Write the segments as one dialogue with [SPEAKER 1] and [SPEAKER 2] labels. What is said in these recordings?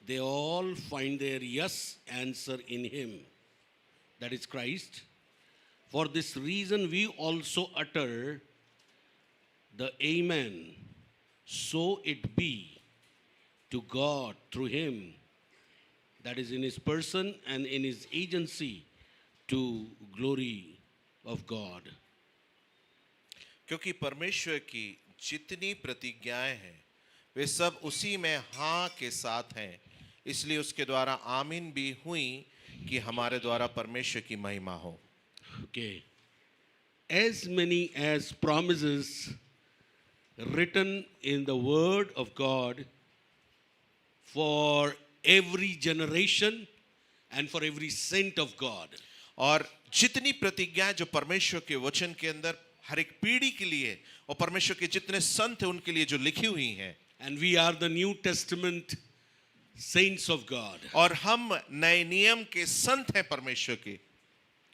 [SPEAKER 1] they all find their yes answer in him, that is Christ. For this reason we also utter the Amen, so it be, to God through him, that is in his person and in his agency, to glory of God.
[SPEAKER 2] क्योंकि परमेश्वर की जितनी प्रतिज्ञाएं हैं वे सब उसी में हाँ के साथ हैं, इसलिए उसके द्वारा आमीन भी हुई कि हमारे द्वारा परमेश्वर की महिमा हो.
[SPEAKER 1] Okay. As many as promises written in the word of God for every generation and for every saint of God.
[SPEAKER 2] और जितनी प्रतिज्ञाएं जो परमेश्वर के वचन के अंदर हर एक पीढ़ी के लिए और परमेश्वर के जितने संत हैं उनके लिए जो लिखी हुई हैं,
[SPEAKER 1] And we are the New Testament saints of God.
[SPEAKER 2] और हम नए नियम के संत हैं परमेश्वर के.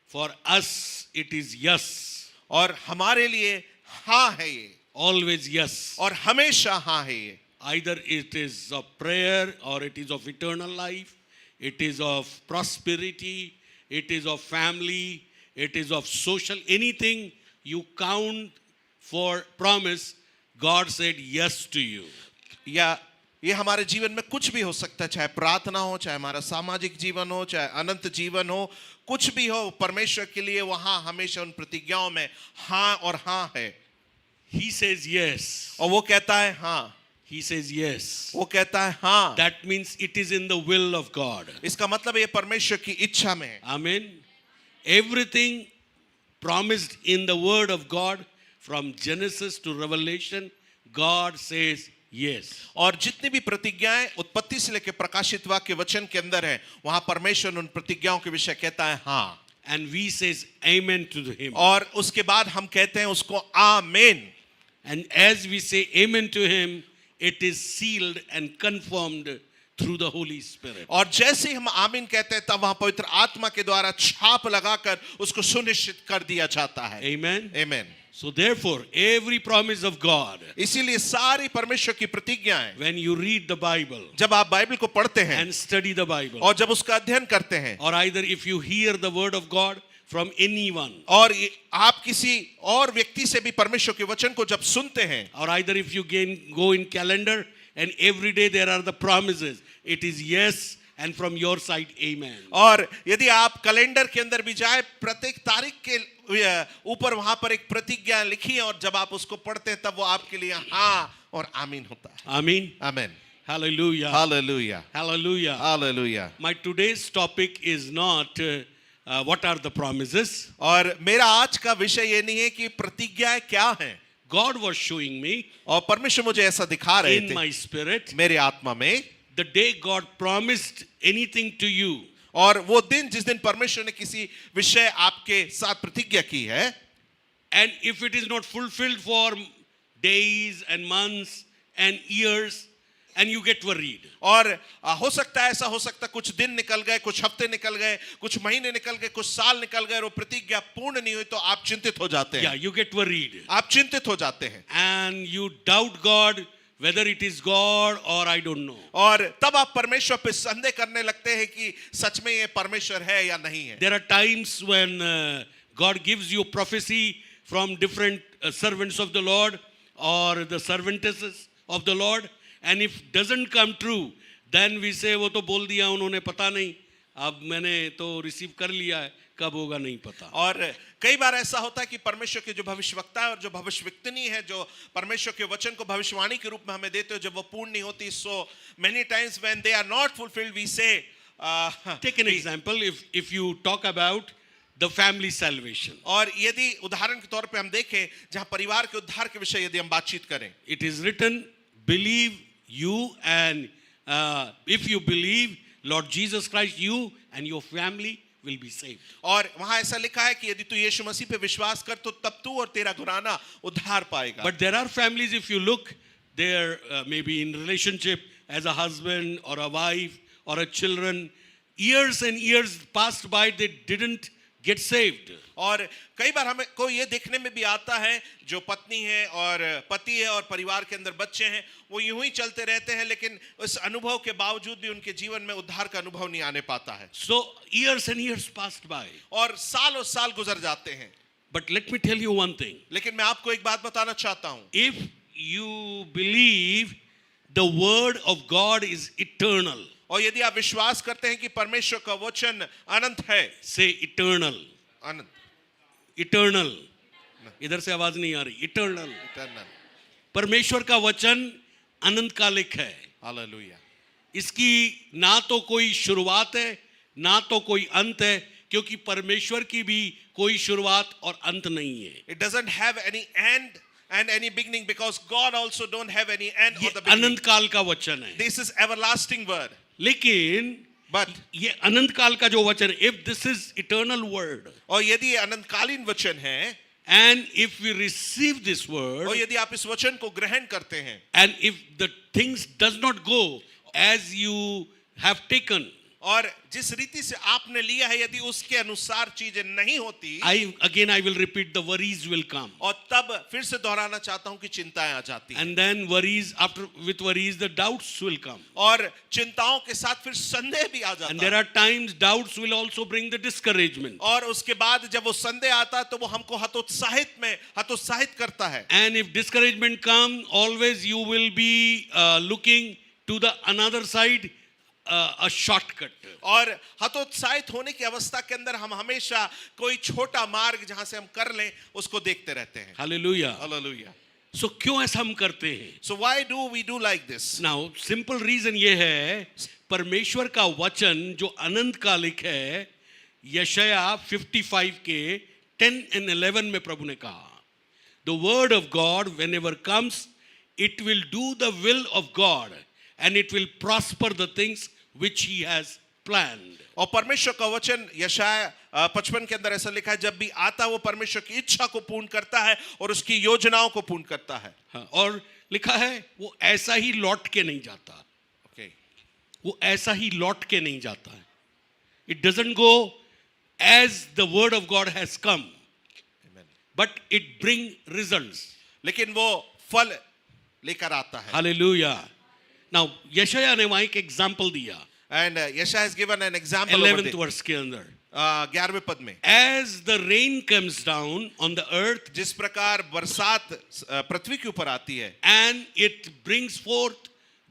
[SPEAKER 1] For us it is yes,
[SPEAKER 2] और हमारे लिए हाँ है ये,
[SPEAKER 1] always yes.
[SPEAKER 2] और हमेशा हाँ है ये.
[SPEAKER 1] Either it is of prayer or it is of eternal life, it is of prosperity, it is of family, it is of social, anything you count for promise, God said yes to you.
[SPEAKER 2] या ये हमारे जीवन में कुछ भी हो सकता है, चाहे प्रार्थना हो, चाहे हमारा सामाजिक जीवन हो, चाहे अनंत जीवन हो, कुछ भी हो, परमेश्वर के लिए वहां हमेशा उन प्रतिज्ञाओं में हाँ और हाँ है.
[SPEAKER 1] He says yes.
[SPEAKER 2] और वो कहता है हाँ.
[SPEAKER 1] He says yes.
[SPEAKER 2] वो कहता है हाँ.
[SPEAKER 1] That means it is in the will of God.
[SPEAKER 2] इसका मतलब ये परमेश्वर की इच्छा में है.
[SPEAKER 1] Amen. Everything promised in the word of God from Genesis to Revelation, God says yes.
[SPEAKER 2] और जितनी भी प्रतिज्ञाएं उत्पत्ति से लेकर प्रकाशित वाक्य वचन के अंदर है, वहां परमेश्वर उन प्रतिज्ञाओं के विषय कहता है हाँ.
[SPEAKER 1] And we says amen to him.
[SPEAKER 2] और उसके बाद हम कहते हैं उसको आमीन.
[SPEAKER 1] And as we say amen to him, it is sealed and confirmed through the Holy Spirit.
[SPEAKER 2] और जैसे ही हम आमीन कहते हैं तब वहां पवित्र आत्मा के द्वारा छाप लगाकर उसको सुनिश्चित कर दिया जाता है.
[SPEAKER 1] Amen.
[SPEAKER 2] आमीन.
[SPEAKER 1] So therefore, every promise of God,
[SPEAKER 2] इसीलिए सारी परमेश्वर की प्रतिज्ञाएं,
[SPEAKER 1] when you read the Bible
[SPEAKER 2] जब आप बाइबल को पढ़ते हैं
[SPEAKER 1] and study the Bible,
[SPEAKER 2] और जब उसका अध्ययन करते हैं,
[SPEAKER 1] or either if you hear the word of God from anyone,
[SPEAKER 2] और आप किसी और व्यक्ति से भी परमेश्वर के वचन को जब सुनते हैं,
[SPEAKER 1] or either if you go in calendar and every day there are the promises, it is yes and from your side amen.
[SPEAKER 2] और यदि आप कैलेंडर के अंदर भी जाए, प्रत्येक तारीख के ऊपर वहां पर एक प्रतिज्ञा लिखी है और जब आप उसको पढ़ते हैं तब वो आपके लिए हाँ और आमीन होता है.
[SPEAKER 1] Amen.
[SPEAKER 2] आमीन.
[SPEAKER 1] Hallelujah.
[SPEAKER 2] Hallelujah.
[SPEAKER 1] Hallelujah.
[SPEAKER 2] Hallelujah.
[SPEAKER 1] My today's topic is not what are the promises.
[SPEAKER 2] और मेरा आज का विषय ये नहीं है कि प्रतिज्ञाएं क्या हैं.
[SPEAKER 1] God was showing me
[SPEAKER 2] और परमेश्वर मुझे ऐसा दिखा रहे
[SPEAKER 1] in
[SPEAKER 2] थे
[SPEAKER 1] my spirit
[SPEAKER 2] मेरे आत्मा में,
[SPEAKER 1] the day God promised anything to you,
[SPEAKER 2] और वो दिन जिस दिन परमेश्वर ने किसी विषय आपके साथ प्रतिज्ञा की है,
[SPEAKER 1] and if it is not fulfilled for days and months and years, and you get worried.
[SPEAKER 2] और हो सकता है ऐसा हो सकता है कुछ दिन निकल गए, कुछ हफ्ते निकल गए, कुछ महीने निकल गए, कुछ साल निकल गए और वो प्रतिज्ञा पूर्ण नहीं हुई तो आप चिंतित हो जाते हैं.
[SPEAKER 1] Yeah, you get worried.
[SPEAKER 2] आप चिंतित हो जाते हैं
[SPEAKER 1] And you doubt God, whether it is God or I don't know.
[SPEAKER 2] और तब आप परमेश्वर पे संदेह करने लगते हैं कि सच में ये परमेश्वर है या नहीं है.
[SPEAKER 1] There are times when God gives you prophecy from different servants of the Lord or the servantesses of the Lord, and if doesn't come true, then we say वो तो बोल दिया उन्होंने, पता नहीं, अब मैंने तो रिसीव कर लिया है, कब होगा नहीं पता.
[SPEAKER 2] और कई बार ऐसा होता है कि परमेश्वर के जो भविष्यवक्ता है और जो भविष्यवाणी है, जो परमेश्वर के वचन को भविष्यवाणी के रूप में हमें देते हो, जब वो पूर्ण नहीं होती, so many times when they are not fulfilled we say
[SPEAKER 1] Take an example, if you talk about the family salvation.
[SPEAKER 2] और यदि उदाहरण के तौर पे हम देखें जहां परिवार के उद्धार के विषय यदि हम बातचीत करें,
[SPEAKER 1] It is written, believe you, and if you believe Lord Jesus Christ, you and your family will be saved.
[SPEAKER 2] और वहां ऐसा लिखा है कि यदि तू यीशु मसीह पे विश्वास कर तो तब तू और तेरा घराना उद्धार पाएगा.
[SPEAKER 1] But there are families, if you look, they're maybe in relationship as a husband or a wife or a children, years and years passed by, they didn't get saved.
[SPEAKER 2] और कई बार हमें को ये देखने में भी आता है जो पत्नी है और पति है और परिवार के अंदर बच्चे हैं, वो यूं ही चलते रहते हैं, लेकिन उस अनुभव के बावजूद भी उनके जीवन में उद्धार का अनुभव नहीं आने पाता है।
[SPEAKER 1] So years and years passed by.
[SPEAKER 2] और साल गुजर जाते हैं।
[SPEAKER 1] But let me tell you one thing.
[SPEAKER 2] लेकिन मैं आपको एक बात बताना चाहता हूं,
[SPEAKER 1] If you believe the word of God is eternal,
[SPEAKER 2] और यदि आप विश्वास करते हैं कि परमेश्वर का वचन अनंत है,
[SPEAKER 1] say eternal,
[SPEAKER 2] अनंत,
[SPEAKER 1] eternal. इधर से आवाज नहीं आ रही. Eternal.
[SPEAKER 2] इटर्नल,
[SPEAKER 1] परमेश्वर का वचन अनंत कालिक है.
[SPEAKER 2] हालेलुया।
[SPEAKER 1] इसकी ना तो कोई शुरुआत है ना तो कोई अंत है, क्योंकि परमेश्वर की भी कोई शुरुआत और अंत नहीं है.
[SPEAKER 2] It doesn't have any end and any beginning, because God also don't have any end
[SPEAKER 1] ये
[SPEAKER 2] or the beginning.
[SPEAKER 1] अनंत काल का वचन है.
[SPEAKER 2] This is everlasting word.
[SPEAKER 1] लेकिन
[SPEAKER 2] But
[SPEAKER 1] ये अनंत काल का जो वचन है, if this is eternal word
[SPEAKER 2] और यदि ये अनंतकालीन वचन है,
[SPEAKER 1] and if we receive this
[SPEAKER 2] और
[SPEAKER 1] word
[SPEAKER 2] यदि आप इस वचन को ग्रहण करते हैं,
[SPEAKER 1] and if the things does not go as you have taken,
[SPEAKER 2] और जिस रीति से आपने लिया है यदि उसके अनुसार चीजें नहीं होती,
[SPEAKER 1] I will repeat, the worries will come.
[SPEAKER 2] और तब फिर से दोहराना चाहता हूं कि चिंताएं आ जाती हैं,
[SPEAKER 1] And then with worries the doubts will come.
[SPEAKER 2] और चिंताओं के साथ फिर संदेह भी आ
[SPEAKER 1] And
[SPEAKER 2] जाता
[SPEAKER 1] there
[SPEAKER 2] है,
[SPEAKER 1] are times doubts will also bring the discouragement.
[SPEAKER 2] और उसके बाद जब वो संदेह आता है तो वो हमको हतोत्साहित करता है।
[SPEAKER 1] And if discouragement comes, always you will be looking to the another side, a shortcut.
[SPEAKER 2] और हतोत्साहित होने की अवस्था के अंदर हम हमेशा कोई छोटा मार्ग जहां से हम कर लें उसको देखते रहते हैं।
[SPEAKER 1] Hallelujah.
[SPEAKER 2] हालेलुया।
[SPEAKER 1] So क्यों ऐसा हम करते हैं?
[SPEAKER 2] So why do we do like this?
[SPEAKER 1] Now simple reason ये है, परमेश्वर का वचन जो अनंत कालिक है, यशाया 55 के 10 and 11 में प्रभु ने कहा, the word of God whenever comes, it will do the will of God and it will prosper the things which he has planned.
[SPEAKER 2] और परमेश्वर का वचन यशाया 55 के अंदर ऐसा लिखा है, जब भी आता वो परमेश्वर की इच्छा को पूर्ण करता है और उसकी योजनाओं को पूर्ण करता है।
[SPEAKER 1] हाँ, और लिखा है वो ऐसा ही लौट के नहीं जाता,
[SPEAKER 2] Okay.
[SPEAKER 1] वो ऐसा ही लौट के नहीं जाता है. It doesn't go as the word of God has come,
[SPEAKER 2] Amen.
[SPEAKER 1] but it bring results.
[SPEAKER 2] लेकिन वो फल लेकर आता है।
[SPEAKER 1] Hallelujah. Now यशाया ने वहां एक एग्जाम्पल दिया
[SPEAKER 2] And Yeshaya has given an example over
[SPEAKER 1] 11th
[SPEAKER 2] there.
[SPEAKER 1] वर्ष के अंदर.
[SPEAKER 2] 11वें पद में,
[SPEAKER 1] As the rain comes down on the earth
[SPEAKER 2] जिस प्रकार बरसात पृथ्वी के ऊपर आती है
[SPEAKER 1] and it brings forth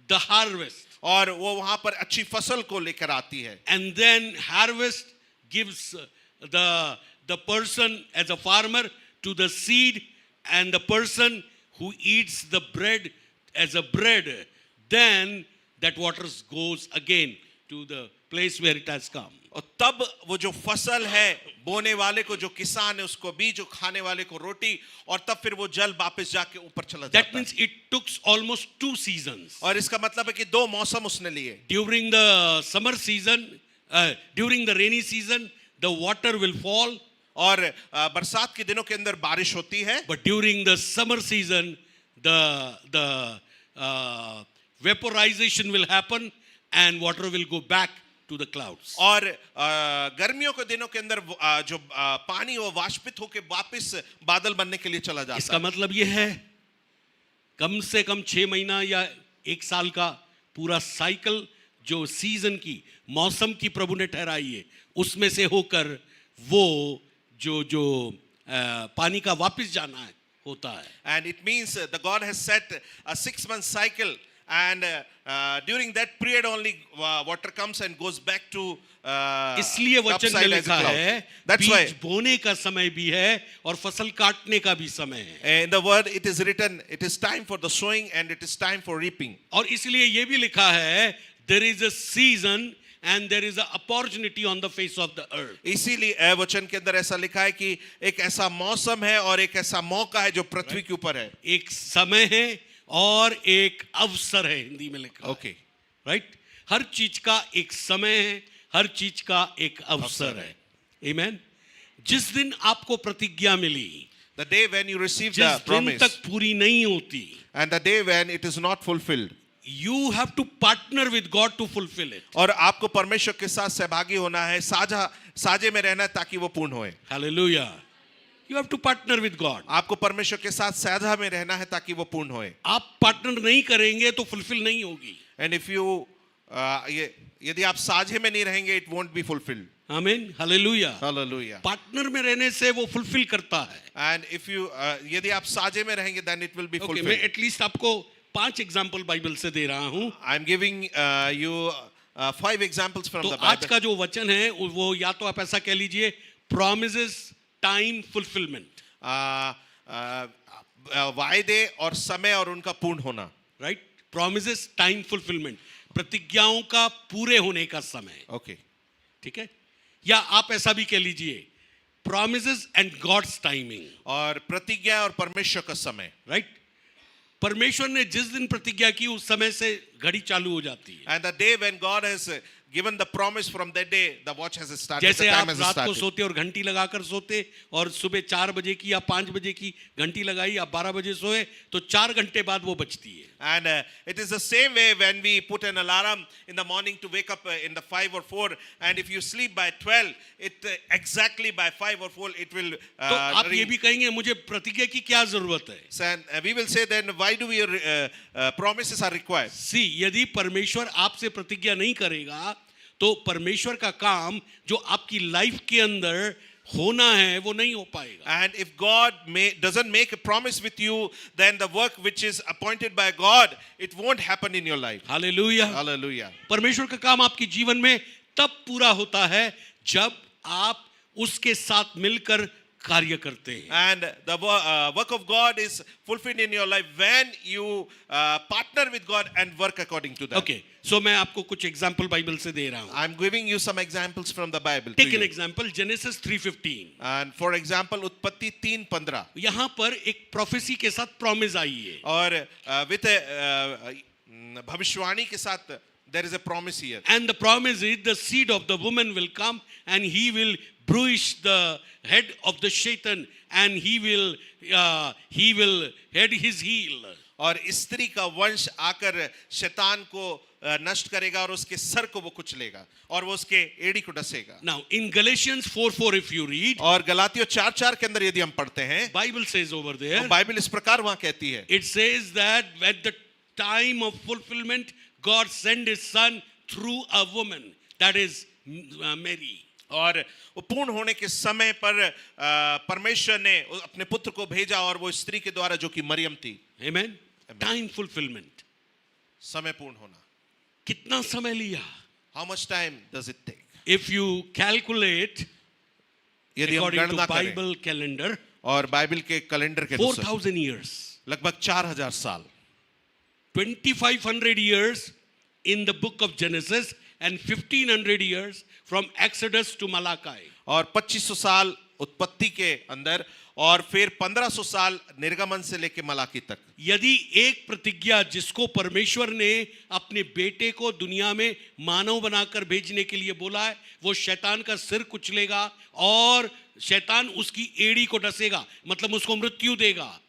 [SPEAKER 1] the harvest,
[SPEAKER 2] और वो वहां पर अच्छी फसल को लेकर आती है,
[SPEAKER 1] and then harvest gives the person as a farmer to the seed, and the person who eats the bread as a bread, then that water goes again to the place where it has come.
[SPEAKER 2] और तब वो जो फसल है, बोने वाले को जो किसान है उसको बीज, जो खाने वाले को रोटी, और तब फिर वो जल वापस जाके ऊपर चला
[SPEAKER 1] That
[SPEAKER 2] जाता है।
[SPEAKER 1] means it took almost 2 seasons.
[SPEAKER 2] और इसका मतलब है कि 2 मौसम उसने लिए।
[SPEAKER 1] During the summer season, during the rainy season, the water will fall.
[SPEAKER 2] और बरसात के दिनों के अंदर बारिश होती है,
[SPEAKER 1] But during the summer season, the vaporization will happen and water will go back to the clouds.
[SPEAKER 2] और गर्मियों के दिनों के अंदर जो पानी वो वाष्पित होकर वापस बादल बनने के लिए चला जाता
[SPEAKER 1] इसका
[SPEAKER 2] है।
[SPEAKER 1] मतलब ये है, कम से कम 6 महीना या 1 साल का पूरा साइकिल जो सीजन की, मौसम की प्रभु ने ठहराई है, उसमें से होकर वो जो पानी का वापस जाना है होता है.
[SPEAKER 2] And it means the God has set a 6-month cycle, and during that period only water comes and goes back to
[SPEAKER 1] इसलिए वचन में लिखा है
[SPEAKER 2] That's why
[SPEAKER 1] बीज बोने का समय भी है और फसल काटने का भी समय है.
[SPEAKER 2] in the word it is written, it is time for the sowing and it is time for reaping.
[SPEAKER 1] और इसलिए ये भी लिखा है there is a season and there is an opportunity on the face of the earth.
[SPEAKER 2] इसीलिए वचन के अंदर ऐसा लिखा है कि एक ऐसा मौसम है और एक ऐसा मौका है जो पृथ्वी के ऊपर है.
[SPEAKER 1] एक समय है और एक अवसर है, हिंदी में लिखा है.
[SPEAKER 2] Okay.
[SPEAKER 1] राइट? हर चीज का एक समय है, हर चीज का एक अवसर है. आमीन. जिस दिन आपको प्रतिज्ञा मिली,
[SPEAKER 2] The day when you receive the
[SPEAKER 1] जिस दिन
[SPEAKER 2] promise
[SPEAKER 1] तक पूरी नहीं होती,
[SPEAKER 2] and the day when it is not fulfilled,
[SPEAKER 1] you have to partner with God to fulfill it.
[SPEAKER 2] और आपको परमेश्वर के साथ सहभागी होना है, साझे में रहना है ताकि वो पूर्ण होए।
[SPEAKER 1] Hallelujah. You have to partner with God.
[SPEAKER 2] आपको परमेश्वर के साथ साझा में रहना है ताकि वो पूर्ण होए।
[SPEAKER 1] आप पार्टनर नहीं करेंगे तो फुलफिल नहीं होगी।
[SPEAKER 2] And if you यदि आप साझे में नहीं रहेंगे, it won't be fulfilled.
[SPEAKER 1] आमीन, हालेलुया।
[SPEAKER 2] Hallelujah.
[SPEAKER 1] पार्टनर में रहने से वो फुलफिल करता है।
[SPEAKER 2] And if you यदि आप साझे में रहेंगे, then it will be
[SPEAKER 1] Okay,
[SPEAKER 2] fulfilled.
[SPEAKER 1] मैं एटलीस्ट आपको 5 एग्जाम्पल बाइबल से दे रहा हूँ।
[SPEAKER 2] I'm giving you 5 examples from
[SPEAKER 1] तो
[SPEAKER 2] the
[SPEAKER 1] आज
[SPEAKER 2] Bible.
[SPEAKER 1] का जो वचन है वो या तो आप ऐसा कह लीजिए promises time fulfillment,
[SPEAKER 2] वायदे और समय और उनका पूर्ण होना।
[SPEAKER 1] right? Promises time fulfillment, प्रतिज्ञाओं का पूरे होने का समय,
[SPEAKER 2] Okay.
[SPEAKER 1] ठीक है? या आप ऐसा भी कह लीजिए promises and God's timing,
[SPEAKER 2] और प्रतिज्ञा और परमेश्वर का समय।
[SPEAKER 1] right? परमेश्वर ने जिस दिन प्रतिज्ञा की उस समय से घड़ी चालू हो जाती है।
[SPEAKER 2] And the day when God has given the promise, from that day the watch has started.
[SPEAKER 1] जैसे
[SPEAKER 2] The
[SPEAKER 1] आप
[SPEAKER 2] time has
[SPEAKER 1] रात को
[SPEAKER 2] started.
[SPEAKER 1] सोते और घंटी लगाकर सोते और सुबह 4 बजे की या 5 बजे की घंटी लगाई, आप 12 बजे सोए तो 4 घंटे बाद वो बजती है।
[SPEAKER 2] And it is the same way when we put an alarm in the morning to wake up in the 5 or 4, and if you sleep by 12, it exactly by 5 or 4 it will
[SPEAKER 1] तो आप ये
[SPEAKER 2] ring.
[SPEAKER 1] भी कहेंगे मुझे प्रतिज्ञा की क्या जरूरत है?
[SPEAKER 2] So, and we will say then why do we promises are required?
[SPEAKER 1] यदि परमेश्वर आपसे प्रतिज्ञा नहीं करेगा तो परमेश्वर का काम जो आपकी लाइफ के अंदर होना है वो नहीं हो पाएगा।
[SPEAKER 2] And if God doesn't make a promise with you, then the work which is appointed by God, it won't happen in your life.
[SPEAKER 1] Hallelujah.
[SPEAKER 2] Hallelujah.
[SPEAKER 1] परमेश्वर का काम आपके जीवन में तब पूरा होता है जब आप उसके साथ मिलकर कार्य करते हैं।
[SPEAKER 2] And the work of God is fulfilled in your life when you partner with God and work according to that.
[SPEAKER 1] Okay, so मैं आपको कुछ एग्जांपल बाइबल से दे रहा हूँ।
[SPEAKER 2] I'm giving you some examples from the Bible.
[SPEAKER 1] Take
[SPEAKER 2] To
[SPEAKER 1] an
[SPEAKER 2] you.
[SPEAKER 1] Example, Genesis 3:15।
[SPEAKER 2] And for example, उत्पत्ति 3:15.
[SPEAKER 1] यहाँ पर एक प्रोफेसी के साथ प्रॉमिस आई है।
[SPEAKER 2] और with a भविष्यवाणी के साथ there is a promise here.
[SPEAKER 1] And the promise is the seed of the woman will come and he will bruise the head of the Satan and he will head his heel.
[SPEAKER 2] और स्त्री का वंश आकर शैतान को नष्ट करेगा और उसके सर को वो कुचलेगा और वो उसके एड़ी को डसेगा।
[SPEAKER 1] Now in Galatians 4:4 if you read,
[SPEAKER 2] और गलातियों 4:4 के अंदर यदि हम पढ़ते हैं,
[SPEAKER 1] Bible says over there,
[SPEAKER 2] तो बाइबल इस प्रकार वहां कहती है,
[SPEAKER 1] it says that at the time of fulfillment God sent his son through a woman, that is Mary.
[SPEAKER 2] और वो पूर्ण होने के समय पर परमेश्वर ने अपने पुत्र को भेजा और वो स्त्री के द्वारा जो कि मरियम थी।
[SPEAKER 1] Amen. Time fulfillment.
[SPEAKER 2] समय पूर्ण होना।
[SPEAKER 1] कितना समय लिया?
[SPEAKER 2] How much time does it take?
[SPEAKER 1] If you calculate
[SPEAKER 2] यदि हम
[SPEAKER 1] according to
[SPEAKER 2] गणना करें
[SPEAKER 1] Bible calendar,
[SPEAKER 2] और बाइबल के कैलेंडर के अनुसार
[SPEAKER 1] 4,000 years,
[SPEAKER 2] लगभग 4000 साल,
[SPEAKER 1] 2,500 years in the book of Genesis and 1,500 years from Exodus to Malachi.
[SPEAKER 2] और 2500 साल उत्पत्ति के अंदर और फिर 1500 साल निर्गमन से लेके मलाकी तक।
[SPEAKER 1] यदि एक प्रतिज्ञा जिसको परमेश्वर ने अपने बेटे को दुनिया में मानव बनाकर भेजने के लिए बोला है, वो शैतान का सिर कुचलेगा और शैतान उसकी एड़ी को डसेगा, मतलब उसको मृत्यु देगा,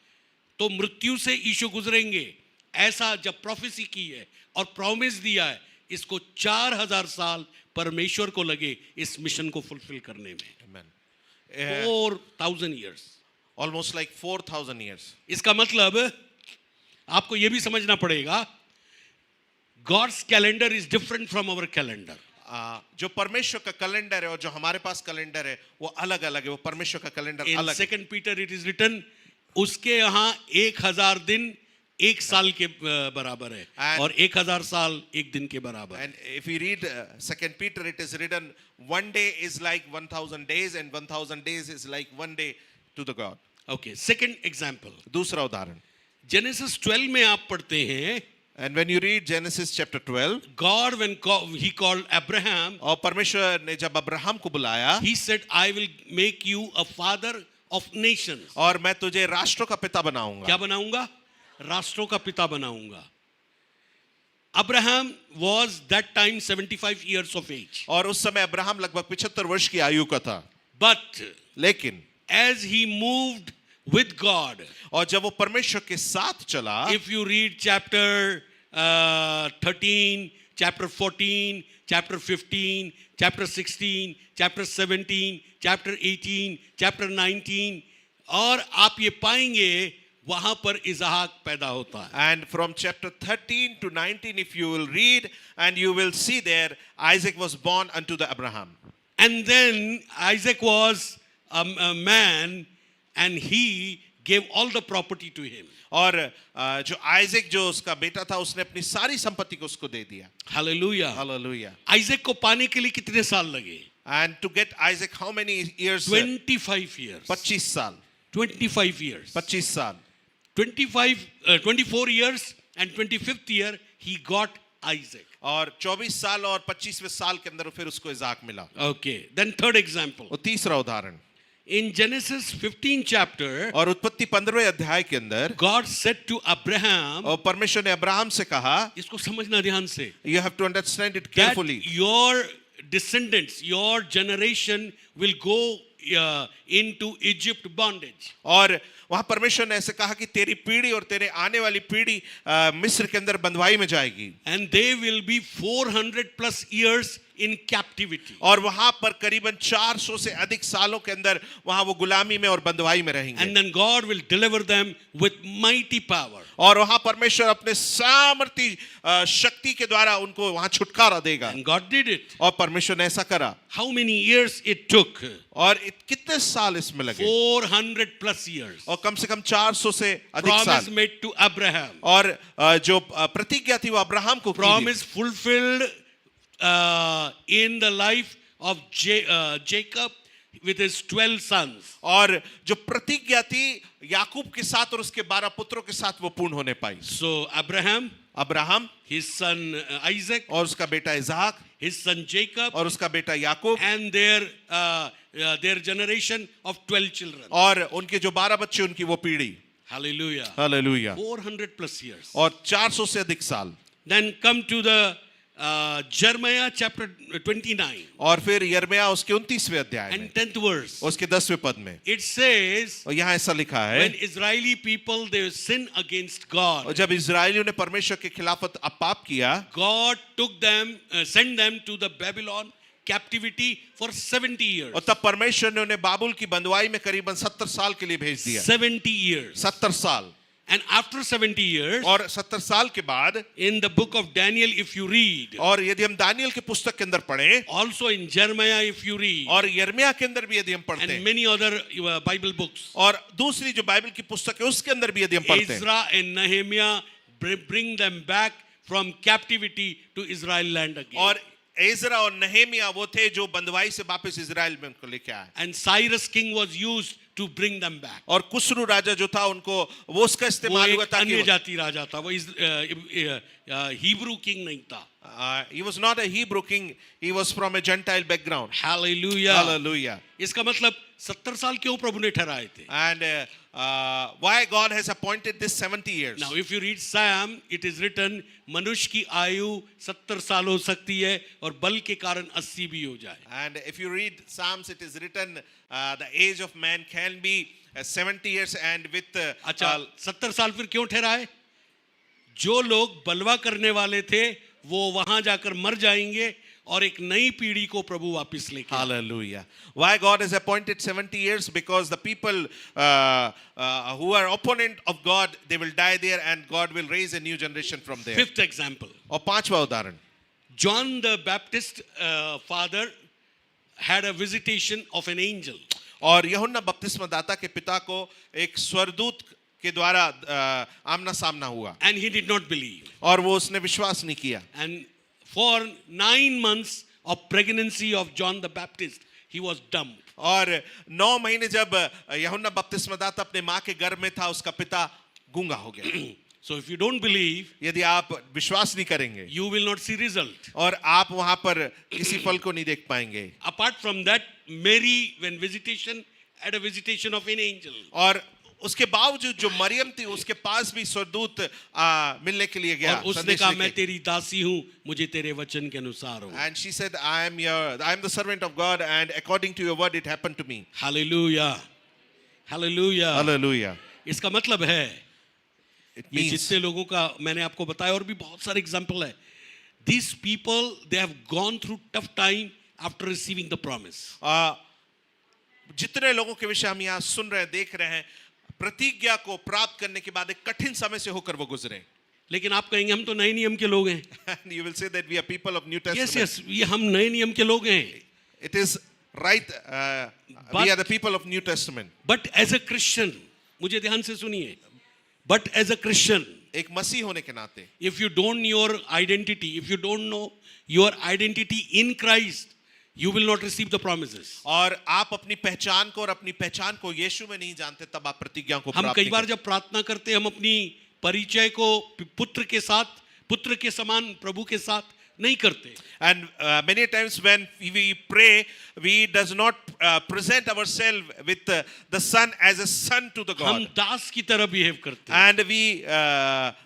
[SPEAKER 1] तो मृत्यु से यीशु गुजरेंगे, ऐसा जब प्रोफेसी की है और प्रॉमिस दिया है, इसको 4000 साल परमेश्वर को लगे इस मिशन को फुलफिल करने में।
[SPEAKER 2] Amen.
[SPEAKER 1] 4,000 years.
[SPEAKER 2] Almost like 4000 years.
[SPEAKER 1] इसका मतलब आपको यह भी समझना पड़ेगा, God's calendar is different from our calendar.
[SPEAKER 2] जो परमेश्वर का कैलेंडर है और जो हमारे पास कैलेंडर है वो अलग अलग है। वो परमेश्वर का कैलेंडर
[SPEAKER 1] In
[SPEAKER 2] अलग है।
[SPEAKER 1] 2 Peter it is written, उसके यहाँ 1000 दिन 1 साल के बराबर है और 1000 साल 1 दिन के बराबर है।
[SPEAKER 2] And if we read 2 Peter, it is written, one day is like 1000 days and 1000 days is like one day to the God.
[SPEAKER 1] Okay, second example.
[SPEAKER 2] दूसरा उदाहरण,
[SPEAKER 1] Genesis 12 में आप पढ़ते हैं,
[SPEAKER 2] and when you read Genesis chapter 12,
[SPEAKER 1] God when he called Abraham,
[SPEAKER 2] और परमेश्वर ने जब अब्राहम को बुलाया,
[SPEAKER 1] he said, I will make you a father of nations.
[SPEAKER 2] और मैं तुझे राष्ट्रों का पिता बनाऊंगा।
[SPEAKER 1] क्या बनाऊंगा? राष्ट्रों का पिता बनाऊंगा। Abraham was that time 75 years of age.
[SPEAKER 2] और उस समय अब्राहम लगभग 75 वर्ष की आयु का था।
[SPEAKER 1] But
[SPEAKER 2] लेकिन
[SPEAKER 1] as he moved with God,
[SPEAKER 2] और जब वो परमेश्वर के साथ चला,
[SPEAKER 1] if you read chapter 13, chapter 14, chapter 15, chapter 16, chapter 17, chapter 18, chapter 19, और आप ये पाएंगे वहां पर इसहाक पैदा होता है.
[SPEAKER 2] And from chapter 13 to 19, if you will read, and you will see there, Isaac was born unto the Abraham.
[SPEAKER 1] And then Isaac was a man, and he gave all the property to him.
[SPEAKER 2] और जो Isaac जो उसका बेटा था, उसने अपनी सारी संपत्ति को उसको दे दिया.
[SPEAKER 1] Hallelujah.
[SPEAKER 2] Hallelujah.
[SPEAKER 1] आइजक को पाने के लिए कितने साल लगे?
[SPEAKER 2] And to get Isaac, how many years?
[SPEAKER 1] 25 years.
[SPEAKER 2] 25 साल.
[SPEAKER 1] 25 years.
[SPEAKER 2] 25 साल.
[SPEAKER 1] 24 years and 25th year he got Isaac.
[SPEAKER 2] और 24 साल और 25वें साल के अंदर फिर उसको इज़ाक मिला.
[SPEAKER 1] Okay. Then third example.
[SPEAKER 2] और तीसरा उदाहरण.
[SPEAKER 1] In Genesis 15 chapter,
[SPEAKER 2] और उत्पत्ति 15वें अध्याय के अंदर
[SPEAKER 1] God said to Abraham,
[SPEAKER 2] और परमेश्वर ने अब्राहम से कहा,
[SPEAKER 1] इसको समझना ध्यान से,
[SPEAKER 2] you have to understand it
[SPEAKER 1] that
[SPEAKER 2] carefully.
[SPEAKER 1] your descendants, your generation will go into Egypt bondage.
[SPEAKER 2] और वहां परमेश्वर ने ऐसे कहा कि तेरी पीढ़ी और तेरे आने वाली पीढ़ी मिस्र के अंदर बंधुआई में जाएगी.
[SPEAKER 1] And they will be 400 plus years in captivity.
[SPEAKER 2] और वहां पर करीबन 400 से अधिक सालों के अंदर वहां वो गुलामी में और बंधुआई में रहेंगे.
[SPEAKER 1] And then God will deliver them with mighty power.
[SPEAKER 2] और वहां परमेश्वर अपने सामर्थी शक्ति के द्वारा उनको वहां छुटकारा देगा.
[SPEAKER 1] And God did it.
[SPEAKER 2] और परमेश्वर ने ऐसा करा.
[SPEAKER 1] How many years it took?
[SPEAKER 2] और कितने साल इसमें लगे?
[SPEAKER 1] 400 plus years.
[SPEAKER 2] और कम से कम 400 से अधिक
[SPEAKER 1] Promise
[SPEAKER 2] साल.
[SPEAKER 1] made to Abraham.
[SPEAKER 2] और जो प्रतिज्ञा थी वो अब्राहम को की गई.
[SPEAKER 1] Promise fulfilled in the life of Jacob with his 12 sons.
[SPEAKER 2] और जो प्रतिज्ञा थी याकूब के साथ और उसके 12 पुत्रों के साथ वो पूर्ण होने पाई.
[SPEAKER 1] So Abraham,
[SPEAKER 2] Abraham,
[SPEAKER 1] his son Isaac,
[SPEAKER 2] और उसका बेटा इज़हाक,
[SPEAKER 1] his son Jacob,
[SPEAKER 2] और उसका बेटा याकूब,
[SPEAKER 1] and their generation of 12 children.
[SPEAKER 2] और उनके जो 12 बच्चे उनकी वो पीढ़ी.
[SPEAKER 1] Hallelujah.
[SPEAKER 2] हालेलुया.
[SPEAKER 1] 400 plus years.
[SPEAKER 2] और 400 से अधिक साल.
[SPEAKER 1] Then come to the Jeremiah chapter 29
[SPEAKER 2] और फिर यिर्मयाह उसके 29वें अध्याय में
[SPEAKER 1] and 10th verse.
[SPEAKER 2] उसके 10वें पद में
[SPEAKER 1] It says,
[SPEAKER 2] और यहाँ ऐसा लिखा है,
[SPEAKER 1] when Israeli people they sin against God,
[SPEAKER 2] और जब इजरायलियों ने परमेश्वर के खिलाफत पाप किया,
[SPEAKER 1] God took them, sent them to the Babylon captivity for 70 years.
[SPEAKER 2] और तब परमेश्वर ने उन्हें बाबुल की बंधुआई में करीबन 70 साल के लिए भेज दिया.
[SPEAKER 1] 70 years.
[SPEAKER 2] 70 साल.
[SPEAKER 1] And after 70 years,
[SPEAKER 2] और 70 साल के बाद,
[SPEAKER 1] in the book of Daniel, if you read,
[SPEAKER 2] और यदि हम दानियल के पुस्तक के अंदर पढ़ें,
[SPEAKER 1] also in Jeremiah, if you read,
[SPEAKER 2] और यिर्मयाह के अंदर भी यदि हम पढ़ते
[SPEAKER 1] and
[SPEAKER 2] हैं,
[SPEAKER 1] many other Bible books,
[SPEAKER 2] और दूसरी जो बाइबल की पुस्तक है उसके अंदर भी यदि हम पढ़ते हैं,
[SPEAKER 1] Ezra and Nehemiah bring them back from captivity to Israel land again.
[SPEAKER 2] और एजरा और नहेमिया वो थे जो बंधुआई से वापस इजराइल में उनको लेके आए.
[SPEAKER 1] And Cyrus king was used to bring them back.
[SPEAKER 2] और कुसरू राजा जो था उनको वो उसका
[SPEAKER 1] वो
[SPEAKER 2] इस्तेमाल हुआ
[SPEAKER 1] एक
[SPEAKER 2] ताकि
[SPEAKER 1] अन्य जाति राजा था, वो हिब्रू किंग नहीं था.
[SPEAKER 2] he was not a Hebrew king, he was from a Gentile background.
[SPEAKER 1] Hallelujah.
[SPEAKER 2] Hallelujah.
[SPEAKER 1] इसका मतलब 70 साल क्यों प्रभु ने ठहराए थे?
[SPEAKER 2] And why God has appointed this 70 years.
[SPEAKER 1] Now if you read Psalm, it is written मनुष्य की आयु 70 साल हो सकती है और बल के कारण 80 भी हो जाए.
[SPEAKER 2] And if you read Psalms, it is written the age of man can be 70 years, and with
[SPEAKER 1] अच्छा 70 साल फिर क्यों ठहराए? जो लोग बलवा करने वाले थे वो वहां जाकर मर जाएंगे और एक नई पीढ़ी को प्रभु वापस लेके.
[SPEAKER 2] Hallelujah. Why God has appointed 70 years? Because the people who are opponent of God, they will die there, and God will raise a new generation from there.
[SPEAKER 1] Fifth example.
[SPEAKER 2] और पांचवा उदाहरण,
[SPEAKER 1] John the Baptist father had a visitation of an angel.
[SPEAKER 2] और यूहन्ना बपतिस्मा दाता के पिता को एक स्वर्गदूत के द्वारा आमना सामना हुआ,
[SPEAKER 1] And he did not believe.
[SPEAKER 2] और वो उसने विश्वास नहीं किया.
[SPEAKER 1] And for 9 months of pregnancy of John the Baptist, he was dumb.
[SPEAKER 2] और 9 महीने जब यूहन्ना बपतिस्मा दाता अपने माँ के गर्भ में था, उसका पिता गूंगा हो गया.
[SPEAKER 1] So if you don't believe,
[SPEAKER 2] यदि आप विश्वास नहीं करेंगे
[SPEAKER 1] you will not see result.
[SPEAKER 2] और आप वहां पर किसी फल को नहीं देख पाएंगे.
[SPEAKER 1] Apart from that, Mary, when visitation, had a visitation of an angel.
[SPEAKER 2] और उसके बावजूद जो मरियम थी उसके पास भी स्वर्गदूत मिलने के लिए गया.
[SPEAKER 1] और उसने कहा मैं तेरी दासी हूँ, मुझे तेरे वचन के अनुसार हो.
[SPEAKER 2] And she said, I am the servant of God, and according to your word it happened to me.
[SPEAKER 1] Hallelujah. Hallelujah.
[SPEAKER 2] Hallelujah.
[SPEAKER 1] इसका मतलब है
[SPEAKER 2] It
[SPEAKER 1] ये
[SPEAKER 2] means
[SPEAKER 1] जितने लोगों का मैंने आपको बताया और भी बहुत सारे एग्जाम्पल है. These people, they have gone through tough time after receiving the promise.
[SPEAKER 2] जितने लोगों के विषय हम यहाँ सुन रहे हैं, देख रहे हैं, प्रतिज्ञा को प्राप्त करने के बाद एक कठिन समय से होकर वो गुजरे.
[SPEAKER 1] लेकिन आप कहेंगे हम तो नए नियम के लोग हैं.
[SPEAKER 2] And you will say that we are people of New
[SPEAKER 1] Yes,
[SPEAKER 2] Testament.
[SPEAKER 1] yes, ये हम नए नियम के लोग हैं.
[SPEAKER 2] It is right.
[SPEAKER 1] But-
[SPEAKER 2] We are the people of New Testament.
[SPEAKER 1] But as a Christian, मुझे ध्यान से सुनिए. But as a Christian,
[SPEAKER 2] एक मसीह होने के नाते,
[SPEAKER 1] if you don't know your identity, if you don't know your identity in Christ, you will not receive the promises.
[SPEAKER 2] और आप अपनी पहचान को और अपनी पहचान को यीशु में नहीं जानते, तब आप प्रतिज्ञा को
[SPEAKER 1] हम
[SPEAKER 2] प्राप्त
[SPEAKER 1] कई
[SPEAKER 2] नहीं
[SPEAKER 1] बार
[SPEAKER 2] करते.
[SPEAKER 1] जब प्रार्थना करते हैं हम अपनी परिचय को पुत्र के साथ, पुत्र के समान प्रभु के साथ नहीं करते.
[SPEAKER 2] And many times when we pray, we does not present ourselves with the Son as a son to the
[SPEAKER 1] हम
[SPEAKER 2] God.
[SPEAKER 1] दास की तरह बिहेव करते हैं.
[SPEAKER 2] And we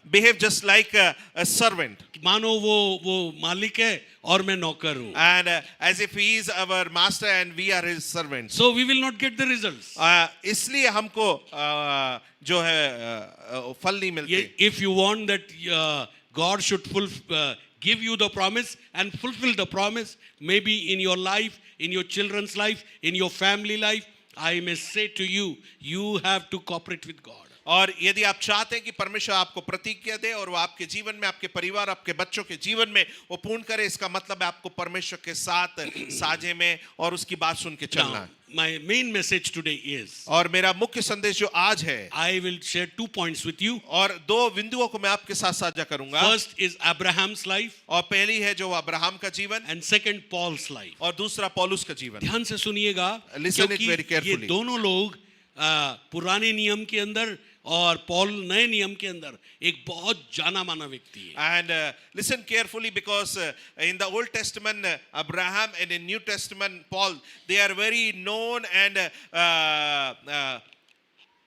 [SPEAKER 2] behave just like a servant.
[SPEAKER 1] मानो वो मालिक है और मैं नौकर हूँ.
[SPEAKER 2] And as if he is our master and we are his servants.
[SPEAKER 1] So we will not get the results.
[SPEAKER 2] इसलिए हमको जो है फल नहीं मिलते.
[SPEAKER 1] If you want that God should give you the promise and fulfill the promise, maybe in your life, in your children's life, in your family life, I may say to you, you have to cooperate with God.
[SPEAKER 2] और यदि आप चाहते हैं कि परमेश्वर आपको प्रतिज्ञा दे और वो आपके जीवन में, आपके परिवार, आपके बच्चों के जीवन में वो पूर्ण करे, इसका मतलब है आपको परमेश्वर के साथ साझे में और उसकी बात सुन के चलना है.
[SPEAKER 1] My main message today is,
[SPEAKER 2] और मेरा मुख्य संदेश जो आज है,
[SPEAKER 1] I will share 2 points with you.
[SPEAKER 2] और दो बिंदुओं को मैं आपके साथ साझा करूंगा.
[SPEAKER 1] First is Abraham's life,
[SPEAKER 2] और पहली है जो अब्राहम का जीवन,
[SPEAKER 1] and second Paul's life.
[SPEAKER 2] और दूसरा पौलुस का जीवन.
[SPEAKER 1] ध्यान से सुनिएगा,
[SPEAKER 2] Listen it very
[SPEAKER 1] क्योंकि ये
[SPEAKER 2] carefully.
[SPEAKER 1] दोनों लोग पुराने नियम के अंदर और पौल नए नियम के अंदर एक बहुत जाना माना व्यक्ति है.
[SPEAKER 2] And listen carefully, because in the Old Testament Abraham and in New Testament Paul, they are very known and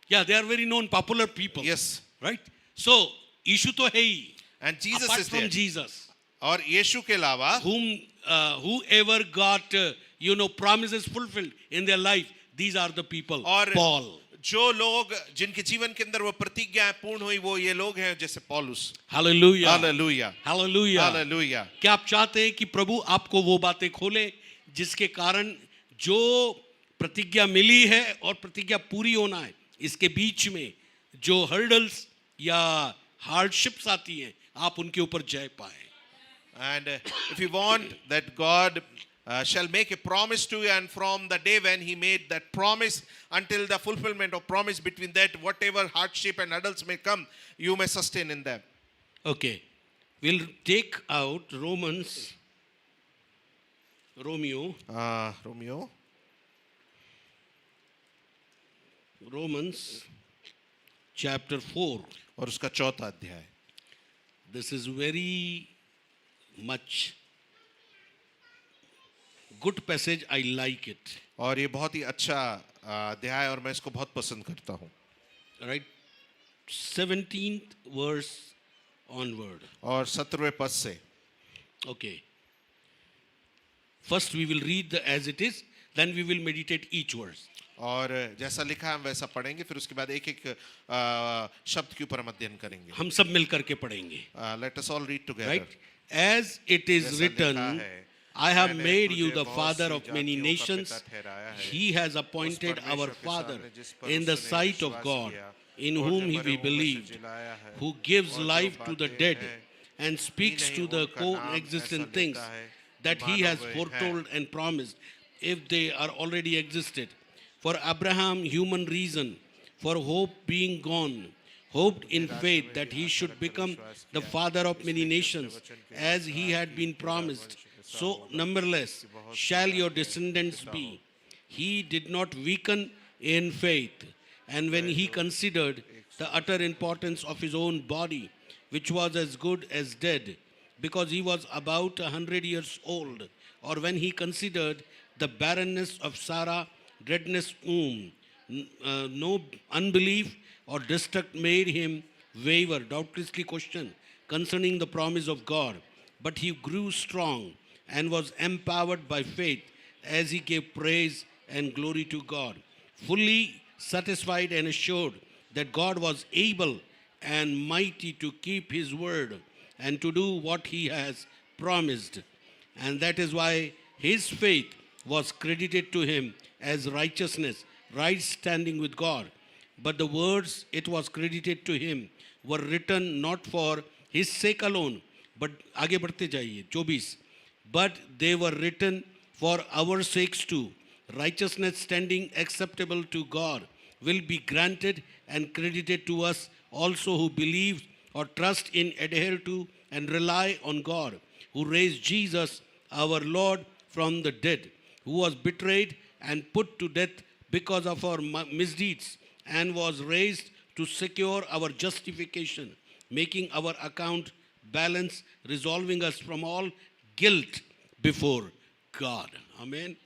[SPEAKER 1] Yeah, they are very known, popular people.
[SPEAKER 2] yes,
[SPEAKER 1] Right? So, यीशु तो है ही.
[SPEAKER 2] and Jesus
[SPEAKER 1] Apart
[SPEAKER 2] is
[SPEAKER 1] from
[SPEAKER 2] there.
[SPEAKER 1] Jesus,
[SPEAKER 2] और यीशु के अलावा
[SPEAKER 1] whoever got promises fulfilled in their life, these are the people.
[SPEAKER 2] और
[SPEAKER 1] Paul.
[SPEAKER 2] जो लोग जिनके जीवन के अंदर वो प्रतिज्ञाएं पूर्ण हुई, वो ये लोग हैं जैसे पौलुस.
[SPEAKER 1] Hallelujah.
[SPEAKER 2] Hallelujah,
[SPEAKER 1] Hallelujah.
[SPEAKER 2] हालेलुया.
[SPEAKER 1] क्या आप चाहते हैं कि प्रभु आपको वो बातें खोले जिसके कारण जो प्रतिज्ञा मिली है और प्रतिज्ञा पूरी होना है, इसके बीच में जो हर्डल्स या हार्डशिप्स आती हैं, आप उनके ऊपर जय पाए.
[SPEAKER 2] And if you want that God shall make a promise to you, and from the day when he made that promise until the fulfillment of promise, between that whatever hardship and hurdles may come, you may sustain in them.
[SPEAKER 1] Okay. We'll take out Romeo, Romans chapter 4.
[SPEAKER 2] और उसका चौथा अध्याय.
[SPEAKER 1] This is very much good passage. I like it.
[SPEAKER 2] और ये बहुत ही अच्छा अध्याय और मैं इसको बहुत पसंद करता हूँ.
[SPEAKER 1] Right? 17th verse onward.
[SPEAKER 2] और 17वें पद से.
[SPEAKER 1] Okay. First we will read as it is, then we will meditate each verse.
[SPEAKER 2] और जैसा लिखा है हम वैसा पढ़ेंगे, फिर उसके बाद एक एक शब्द के ऊपर हम अध्ययन करेंगे.
[SPEAKER 1] हम सब मिल करके पढ़ेंगे.
[SPEAKER 2] Let us all read together.
[SPEAKER 1] Right? As it is
[SPEAKER 2] जैसा
[SPEAKER 1] written,
[SPEAKER 2] लिखा है,
[SPEAKER 1] I have
[SPEAKER 2] मैंने
[SPEAKER 1] made
[SPEAKER 2] तुझे
[SPEAKER 1] you the
[SPEAKER 2] बहुत
[SPEAKER 1] father
[SPEAKER 2] सी
[SPEAKER 1] of many
[SPEAKER 2] जातियों का
[SPEAKER 1] nations.
[SPEAKER 2] पिता ठहराया है.
[SPEAKER 1] He has appointed
[SPEAKER 2] उस
[SPEAKER 1] our
[SPEAKER 2] परमेश्वर के
[SPEAKER 1] Father
[SPEAKER 2] सामने जिस पर
[SPEAKER 1] in the
[SPEAKER 2] उसने
[SPEAKER 1] sight of
[SPEAKER 2] विश्वास
[SPEAKER 1] God,
[SPEAKER 2] किया,
[SPEAKER 1] in
[SPEAKER 2] और
[SPEAKER 1] whom
[SPEAKER 2] जो
[SPEAKER 1] we
[SPEAKER 2] मरे हुओं में से
[SPEAKER 1] believed,
[SPEAKER 2] जिलाया है,
[SPEAKER 1] who gives
[SPEAKER 2] और जो
[SPEAKER 1] life to the
[SPEAKER 2] बातें
[SPEAKER 1] dead
[SPEAKER 2] हैं,
[SPEAKER 1] and speaks
[SPEAKER 2] नहीं
[SPEAKER 1] to the
[SPEAKER 2] उनका नाम
[SPEAKER 1] co-existent
[SPEAKER 2] ऐसा
[SPEAKER 1] things
[SPEAKER 2] लेता है,
[SPEAKER 1] that he
[SPEAKER 2] मानो
[SPEAKER 1] has
[SPEAKER 2] वे हैं.
[SPEAKER 1] foretold and promised, if they are already existed. For Abraham, human reason, for hope being gone, hoped in faith that he should become the father of many nations, as he had been promised. So numberless shall your descendants be. He did not weaken in faith, and when he considered the utter importance of his own body, which was as good as dead, because he was about 100 years old, or when he considered the barrenness of Sarah, dreadness womb, no unbelief or distrust made him waver, doubtlessly question concerning the promise of God. But he grew strong and was empowered by faith as he gave praise and glory to God, fully satisfied and assured that God was able and mighty to keep his word and to do what he has promised. And that is why his faith was credited to him as righteousness, right standing with God. But the words it was credited to him were written not for his sake alone, but आगे बढ़ते जाइए 24, but they were written for our sakes too. Righteousness standing acceptable to God will be granted and credited to us also who believe or trust in, adhere to, and rely on God, who raised Jesus, our Lord, from the dead, who was betrayed and put to death because of our misdeeds, and was raised to secure our justification, making our account balance, resolving us from all guilt before God. Amen.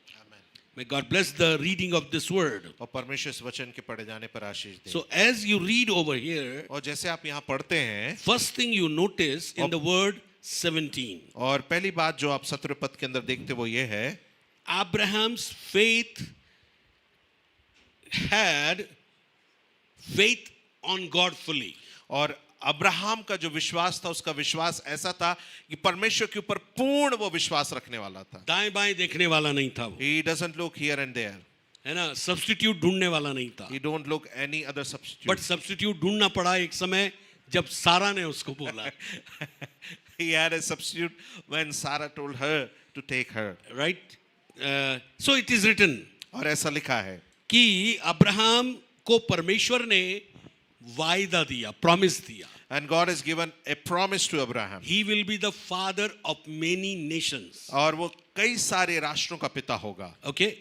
[SPEAKER 1] May God bless the reading of this word.
[SPEAKER 2] और परमेश्वर इस वचन के पढ़े जाने पर आशीष दे।
[SPEAKER 1] So as you read over here,
[SPEAKER 2] और जैसे आप यहाँ पढ़ते हैं,
[SPEAKER 1] first thing you notice in the word 17,
[SPEAKER 2] और पहली बात जो आप 17 पद के अंदर देखते वो ये है,
[SPEAKER 1] Abraham's faith had faith on God fully.
[SPEAKER 2] और अब्राहम का जो विश्वास था, उसका विश्वास ऐसा था कि परमेश्वर के ऊपर पूर्ण वो विश्वास रखने वाला था।
[SPEAKER 1] दाएं बाएं देखने वाला नहीं था वो,
[SPEAKER 2] He doesn't look here and there.
[SPEAKER 1] है ना, सब्स्टिट्यूट ढूंढने वाला नहीं था।
[SPEAKER 2] He don't look any other substitute.
[SPEAKER 1] But substitute ढूंढना पड़ा एक समय जब सारा ने उसको बोला।
[SPEAKER 2] He had a substitute when Sarah told her to take her.
[SPEAKER 1] Right? So it is written
[SPEAKER 2] और ऐसा लिखा है
[SPEAKER 1] कि अब्राहम को परमेश्वर ने वायदा दिया, प्रॉमिस दिया।
[SPEAKER 2] and God has given a promise to Abraham.
[SPEAKER 1] He will be the father of many nations.
[SPEAKER 2] और वो कई सारे राष्ट्रों का पिता होगा।
[SPEAKER 1] Okay?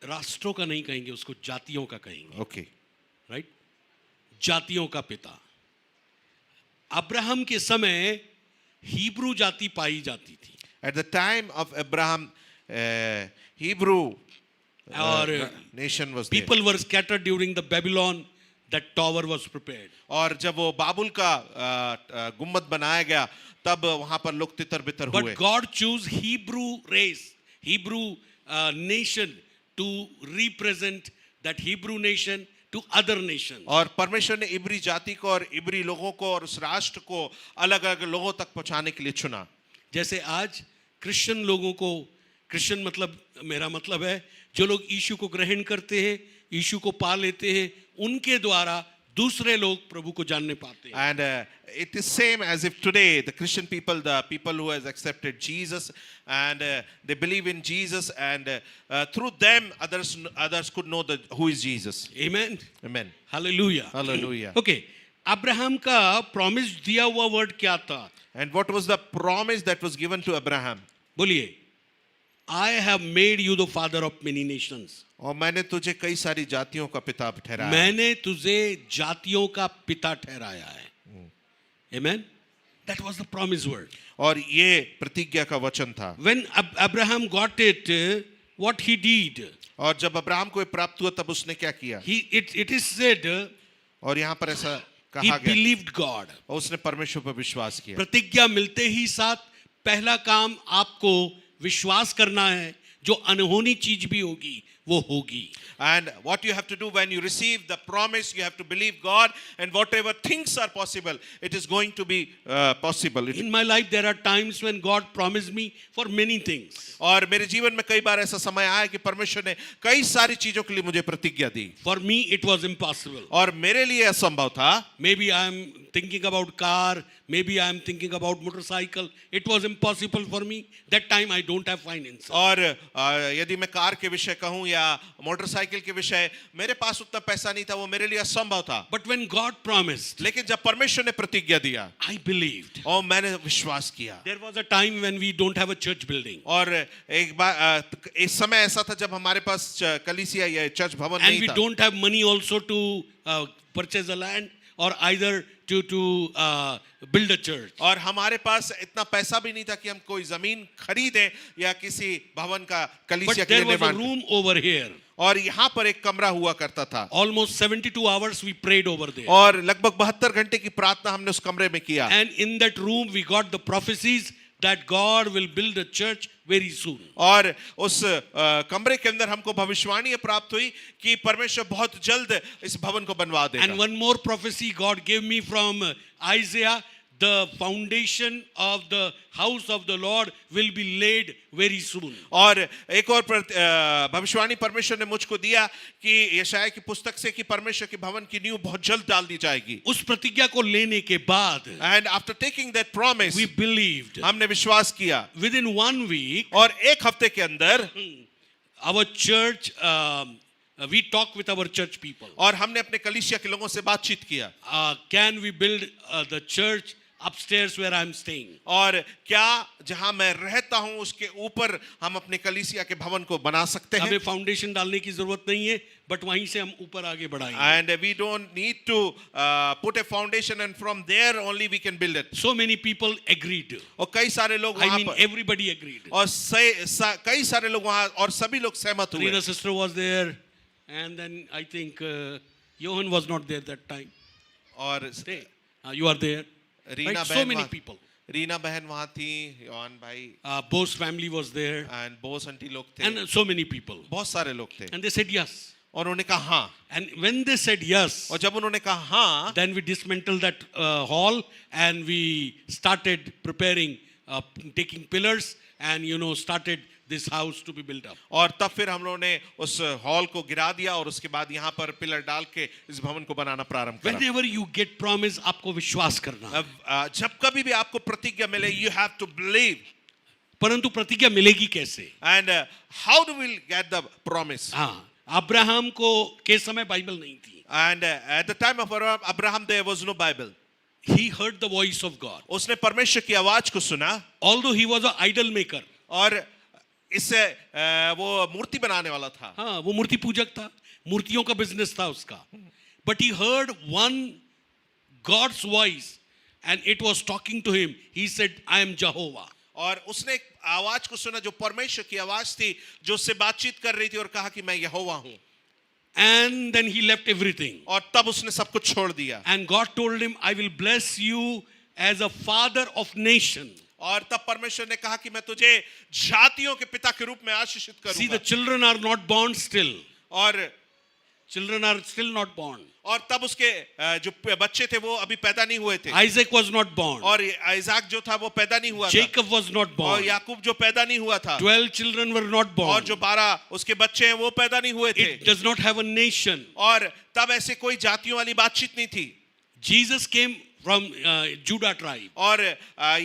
[SPEAKER 1] राष्ट्रों का नहीं कहेंगे उसको, जातियों का कहेंगे।
[SPEAKER 2] Okay.
[SPEAKER 1] राइट? जातियों का पिता। अब्राहम के समय हिब्रू जाति पाई जाती थी।
[SPEAKER 2] At the time of Abraham, Hebrew
[SPEAKER 1] और
[SPEAKER 2] nation was there.
[SPEAKER 1] people were scattered during the Babylon that tower was prepared.
[SPEAKER 2] और जब वो बाबुल का गुम्बद बनाया गया, तब वहां पर लोग तितर बितर हुए।
[SPEAKER 1] But God chose Hebrew race, Hebrew nation to represent that Hebrew nation to other nations.
[SPEAKER 2] और परमेश्वर ने इब्री जाति को और इब्री लोगों को और उस राष्ट्र को अलग अलग लोगों तक पहुंचाने के लिए चुना।
[SPEAKER 1] जैसे आज क्रिश्चियन लोगों को, क्रिश्चियन मतलब मेरा मतलब है जो लोग यीशु को ग्रहण करते हैं, यीशु को पा लेते हैं, उनके द्वारा दूसरे लोग प्रभु को जानने पाते हैं।
[SPEAKER 2] And it is same as if today the Christian people, the people who has accepted Jesus and they believe in Jesus, and through them others could know who is Jesus.
[SPEAKER 1] Amen.
[SPEAKER 2] Amen.
[SPEAKER 1] Hallelujah.
[SPEAKER 2] Hallelujah.
[SPEAKER 1] Okay. Abraham का promise दिया हुआ word क्या था?
[SPEAKER 2] And what was the promise that was given to Abraham?
[SPEAKER 1] बोलिए, I have made you the father of many nations.
[SPEAKER 2] और मैंने तुझे कई सारी जातियों का पिता ठहराया।
[SPEAKER 1] मैंने तुझे जातियों का पिता ठहराया है। Amen. That was the promise word.
[SPEAKER 2] और ये प्रतिज्ञा का वचन था।
[SPEAKER 1] When Abraham got it, what he did?
[SPEAKER 2] और जब अब्राहम को ये प्राप्त हुआ, तब उसने क्या किया?
[SPEAKER 1] It is said
[SPEAKER 2] और यहाँ पर ऐसा
[SPEAKER 1] he
[SPEAKER 2] कहा गया,
[SPEAKER 1] believed God.
[SPEAKER 2] और उसने परमेश्वर पर विश्वास किया।
[SPEAKER 1] प्रतिज्ञा मिलते ही साथ पहला काम आपको विश्वास करना है, जो अनहोनी चीज भी होगी वो होगी।
[SPEAKER 2] And what you have to do when you receive the promise, you have to believe God, and whatever things are possible, it is going to be possible.
[SPEAKER 1] In my life there are times when God promised me for many things.
[SPEAKER 2] और मेरे जीवन में कई बार ऐसा समय आया कि परमेश्वर ने कई सारी चीजों के लिए मुझे प्रतिज्ञा दी,
[SPEAKER 1] For me it was impossible.
[SPEAKER 2] और मेरे लिए असंभव था।
[SPEAKER 1] Maybe I am thinking about car, maybe I am thinking about motorcycle. It was impossible for me. That time I don't have finance.
[SPEAKER 2] और यदि मैं कार के विषय कहूं या मोटरसाइकिल के विषय, मेरे पास उतना पैसा नहीं था, वो मेरे लिए असंभव था।
[SPEAKER 1] But when God promised,
[SPEAKER 2] लेकिन जब परमेश्वर ने प्रतिज्ञा दिया,
[SPEAKER 1] I believed.
[SPEAKER 2] और मैंने विश्वास किया।
[SPEAKER 1] There was a time when we don't have a church building.
[SPEAKER 2] और एक बार इस समय ऐसा था जब हमारे पास कलीसिया या चर्च भवन
[SPEAKER 1] And
[SPEAKER 2] नहीं
[SPEAKER 1] we
[SPEAKER 2] था,
[SPEAKER 1] don't have money also to purchase a land or either to build a church.
[SPEAKER 2] और हमारे पास इतना पैसा भी नहीं था कि हम कोई जमीन खरीदें या किसी भवन का कलीसिया
[SPEAKER 1] But
[SPEAKER 2] के लिए
[SPEAKER 1] there was a
[SPEAKER 2] निर्माण
[SPEAKER 1] room over here.
[SPEAKER 2] और यहाँ पर एक कमरा हुआ करता था,
[SPEAKER 1] Almost 72 hours we prayed over there.
[SPEAKER 2] और लगभग 72 घंटे की प्रार्थना हमने उस कमरे में किया।
[SPEAKER 1] And in that room we got the prophecies that God will build a church very soon.
[SPEAKER 2] और उस कमरे के अंदर हमको भविष्यवाणी प्राप्त हुई कि परमेश्वर बहुत जल्द इस भवन को बनवा देगा.
[SPEAKER 1] And one more prophecy God gave me from Isaiah. The foundation of the house of the Lord will be laid very soon.
[SPEAKER 2] और एक और भविष्यवाणी परमेश्वर ने मुझको दिया कि यशायाह की पुस्तक से कि परमेश्वर के भवन की नींव बहुत जल्द डाल दी जाएगी.
[SPEAKER 1] उस प्रतिज्ञा को लेने के बाद
[SPEAKER 2] And after taking that promise,
[SPEAKER 1] we believed.
[SPEAKER 2] हमने विश्वास किया.
[SPEAKER 1] Within 1 week,
[SPEAKER 2] और एक हफ्ते के अंदर
[SPEAKER 1] our church, we talked with our church people.
[SPEAKER 2] और हमने अपने कलीसिया के लोगों से बातचीत किया.
[SPEAKER 1] Can we build the church upstairs where I'm staying?
[SPEAKER 2] और क्या जहां मैं रहता हूं उसके ऊपर हम अपने कलीसिया के भवन को बना सकते हैं?
[SPEAKER 1] हमें फाउंडेशन डालने की जरूरत नहीं है, बट वहीं से हम ऊपर आगे बढ़ाएंगे.
[SPEAKER 2] And we don't need to put a foundation, and from there only we can build it.
[SPEAKER 1] So many people agreed.
[SPEAKER 2] और कई सारे लोग
[SPEAKER 1] I
[SPEAKER 2] वहां
[SPEAKER 1] mean,
[SPEAKER 2] पर
[SPEAKER 1] everybody agreed.
[SPEAKER 2] और कई सारे लोग वहां और सभी लोग सहमत हुए.
[SPEAKER 1] Rina sister was there, and then I think Johan was not there that time.
[SPEAKER 2] और
[SPEAKER 1] You are there.
[SPEAKER 2] Reena
[SPEAKER 1] Right? So
[SPEAKER 2] बहन
[SPEAKER 1] many
[SPEAKER 2] वहां-
[SPEAKER 1] people.
[SPEAKER 2] रीना बहन वहां थी, योहान भाई
[SPEAKER 1] Bose family was there,
[SPEAKER 2] and Bose aunty लोग थे.
[SPEAKER 1] and so many people.
[SPEAKER 2] बहुत सारे लोग थे.
[SPEAKER 1] And they said yes.
[SPEAKER 2] और उन्होंने कहा हाँ.
[SPEAKER 1] And when they said yes,
[SPEAKER 2] और जब उन्होंने कहा हाँ,
[SPEAKER 1] then we dismantled that hall and we started preparing, taking pillars and started this house to be built up.
[SPEAKER 2] और तब फिर हम लोगों ने उस हॉल को गिरा दिया और उसके बाद यहाँ पर पिलर डाल के इस भवन को बनाना प्रारंभ करा.
[SPEAKER 1] Whenever you get promise, आपको विश्वास करना.
[SPEAKER 2] अब जब कभी भी आपको प्रतिज्ञा मिले, you have to believe.
[SPEAKER 1] परंतु प्रतिज्ञा मिलेगी कैसे?
[SPEAKER 2] And how do we get the promise?
[SPEAKER 1] हाँ, अब्राहम को के समय बाइबल नहीं थी.
[SPEAKER 2] And at the time of Abraham there was no Bible.
[SPEAKER 1] He heard the voice of God.
[SPEAKER 2] उसने परमेश्वर की आवाज को सुना.
[SPEAKER 1] Although he was an idol maker.
[SPEAKER 2] और इससे वो मूर्ति बनाने वाला था.
[SPEAKER 1] हाँ, वो मूर्ति पूजक था, मूर्तियों का बिजनेस था उसका. But he heard one God's voice and it was talking to him. He said, I am Jehovah.
[SPEAKER 2] और उसने एक आवाज को सुना जो परमेश्वर की आवाज थी, जो उससे बातचीत कर रही थी और कहा कि मैं यहोवा हूँ.
[SPEAKER 1] And then he left everything.
[SPEAKER 2] और तब उसने सब कुछ छोड़ दिया.
[SPEAKER 1] And God told him, I will bless you as a father of nation.
[SPEAKER 2] और तब परमेश्वर ने कहा कि मैं तुझे जातियों के पिता के रूप में आशीषित
[SPEAKER 1] See, the
[SPEAKER 2] करूंगा.
[SPEAKER 1] children are not born still.
[SPEAKER 2] और
[SPEAKER 1] Children are still not born.
[SPEAKER 2] और तब उसके जो बच्चे थे वो अभी पैदा नहीं हुए थे.
[SPEAKER 1] Isaac was not born.
[SPEAKER 2] और आइज़ाक जो था वो पैदा नहीं हुआ था.
[SPEAKER 1] Jacob was not
[SPEAKER 2] और
[SPEAKER 1] born.
[SPEAKER 2] याकूब जो पैदा नहीं हुआ था.
[SPEAKER 1] 12 children were not born.
[SPEAKER 2] और जो 12 उसके बच्चे हैं वो पैदा नहीं हुए थे.
[SPEAKER 1] It does not have a nation.
[SPEAKER 2] और तब ऐसे कोई जातियों वाली बातचीत नहीं थी.
[SPEAKER 1] Jesus came from Judah tribe.
[SPEAKER 2] और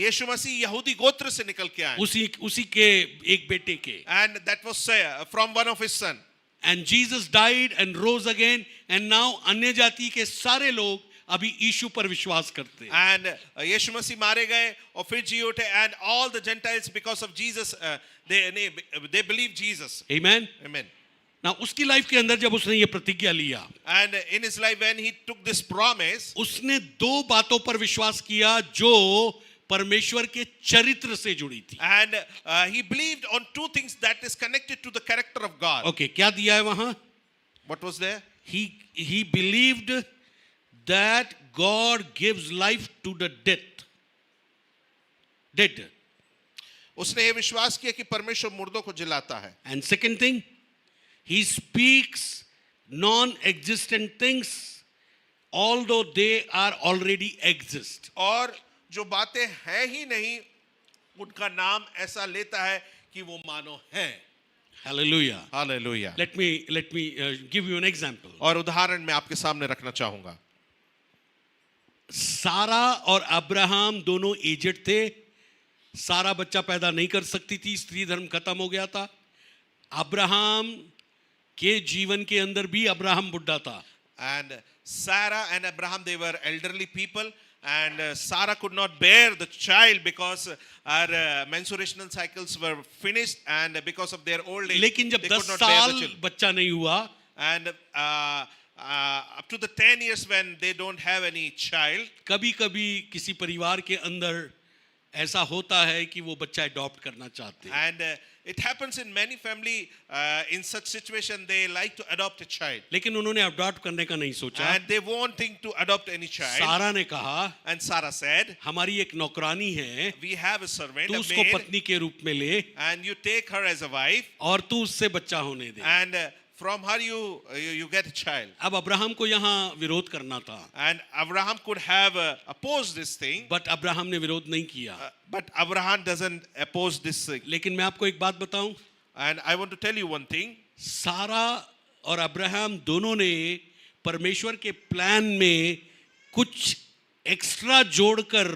[SPEAKER 2] यीशु मसीह यहूदी गोत्र से निकल के आए.
[SPEAKER 1] उसी के एक बेटे के.
[SPEAKER 2] And that was from one of his son.
[SPEAKER 1] And Jesus died and rose again, and now अन्य जाति के सारे लोग अभी यीशु पर विश्वास करते हैं.
[SPEAKER 2] And यीशु मसीह मारे गए और फिर जी उठे. And all the Gentiles because of Jesus they believe Jesus.
[SPEAKER 1] Amen.
[SPEAKER 2] Amen.
[SPEAKER 1] Now उसकी लाइफ के अंदर जब उसने ये प्रतिज्ञा लिया,
[SPEAKER 2] And in his life when he took this promise,
[SPEAKER 1] उसने दो बातों पर विश्वास किया जो परमेश्वर के चरित्र से जुड़ी थी.
[SPEAKER 2] and he believed on two things that is connected to the character of God.
[SPEAKER 1] Okay, क्या दिया है वहां?
[SPEAKER 2] What was there?
[SPEAKER 1] He believed that God gives life to the dead.
[SPEAKER 2] उसने ये विश्वास किया कि परमेश्वर मुर्दों को जिलाता है.
[SPEAKER 1] And second thing, he speaks non-existent things although they are already exist.
[SPEAKER 2] और जो बातें हैं ही नहीं उनका नाम ऐसा लेता है कि वो मानो हैं.
[SPEAKER 1] Hallelujah.
[SPEAKER 2] Hallelujah.
[SPEAKER 1] Let me give you an example.
[SPEAKER 2] और उदाहरण मैं आपके सामने रखना चाहूंगा.
[SPEAKER 1] सारा और अब्राहम दोनों एजेड थे. सारा बच्चा पैदा नहीं कर सकती थी, स्त्री धर्म खत्म हो गया था. अब्राहम के जीवन के अंदर भी अब्राहम बुढ़ा था.
[SPEAKER 2] And Sarah and Abraham, they were elderly people, and Sarah could not bear the child because her menstruational cycles were finished, and because of their old age,
[SPEAKER 1] लेकिन जब
[SPEAKER 2] they
[SPEAKER 1] 10
[SPEAKER 2] could not bear the
[SPEAKER 1] साल
[SPEAKER 2] children.
[SPEAKER 1] बच्चा नहीं हुआ,
[SPEAKER 2] And up to the 10 years when they don't have any child,
[SPEAKER 1] कभी कभी किसी परिवार के अंदर ऐसा होता है कि वो बच्चा अडॉप्ट करना चाहते हैं,
[SPEAKER 2] And it happens in many family, in such situation, they like to adopt a child.
[SPEAKER 1] लेकिन उन्होंने अडॉप्ट करने का नहीं सोचा.
[SPEAKER 2] And they won't think to adopt any child.
[SPEAKER 1] सारा ने कहा,
[SPEAKER 2] And Sarah said,
[SPEAKER 1] हमारी एक नौकरानी है,
[SPEAKER 2] we have a servant,
[SPEAKER 1] तू
[SPEAKER 2] a
[SPEAKER 1] उसको
[SPEAKER 2] maid,
[SPEAKER 1] पत्नी के रूप में ले
[SPEAKER 2] and you take her as a wife,
[SPEAKER 1] और तू उससे बच्चा होने दे.
[SPEAKER 2] and from her you get a child.
[SPEAKER 1] अब अब्राहम को यहाँ विरोध करना था,
[SPEAKER 2] And Abraham could have opposed this thing,
[SPEAKER 1] but Abraham ने विरोध नहीं किया.
[SPEAKER 2] but Abraham doesn't oppose this thing.
[SPEAKER 1] लेकिन मैं आपको एक बात बताऊं,
[SPEAKER 2] And I want to tell you one thing.
[SPEAKER 1] सारा और अब्राहम दोनों ने परमेश्वर के प्लान में कुछ एक्स्ट्रा जोड़कर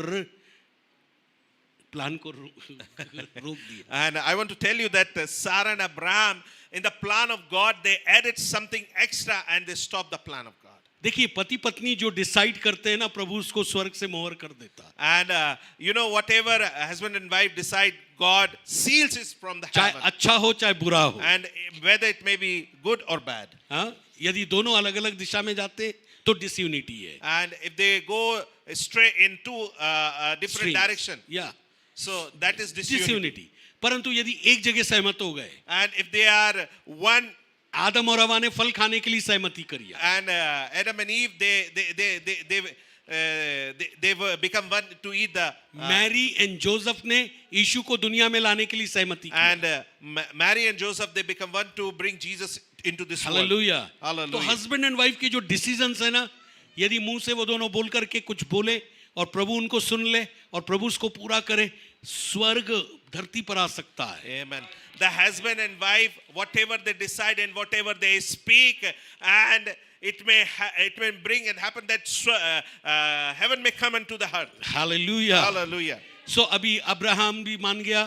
[SPEAKER 1] प्लान को रोक दिया.
[SPEAKER 2] And I want to tell you that Sarah and Abraham, in the plan of God, they added something extra and they stopped the plan of God.
[SPEAKER 1] देखिए, पति पत्नी जो डिसाइड करते हैं ना, प्रभु उसको स्वर्ग से मोहर कर देता है.
[SPEAKER 2] And you know, whatever husband and wife decide, God seals it from the
[SPEAKER 1] चाहे
[SPEAKER 2] heaven.
[SPEAKER 1] अच्छा हो चाहे बुरा हो.
[SPEAKER 2] And whether it may be good or bad.
[SPEAKER 1] हाँ, यदि दोनों अलग अलग दिशा में जाते तो डिसयूनिटी है.
[SPEAKER 2] And if they go straight into different direction,
[SPEAKER 1] या
[SPEAKER 2] so that is disunity.
[SPEAKER 1] Disunity. परंतु यदि एक जगह सहमत हो गए,
[SPEAKER 2] And if they are one,
[SPEAKER 1] आदम और हवा ने फल खाने के लिए सहमति करी,
[SPEAKER 2] and Adam and Eve, they were become one to eat the.
[SPEAKER 1] Mary and Joseph ने यीशु को दुनिया में लाने के लिए सहमति की.
[SPEAKER 2] And Mary and Joseph, they become one to bring Jesus into this world.
[SPEAKER 1] Hallelujah.
[SPEAKER 2] Hallelujah.
[SPEAKER 1] तो हस्बैंड एंड वाइफ के जो डिसीजंस है ना, यदि मुंह से वो दोनों बोल करके कुछ बोले और प्रभु उनको सुन ले और प्रभु उसको पूरा करे, स्वर्ग धरती पर आ सकता है.
[SPEAKER 2] Amen. The husband and wife, whatever they decide and whatever they speak, and it may bring and happen that heaven may come into the earth.
[SPEAKER 1] Hallelujah.
[SPEAKER 2] Hallelujah.
[SPEAKER 1] सो अभी अब्राहम भी मान गया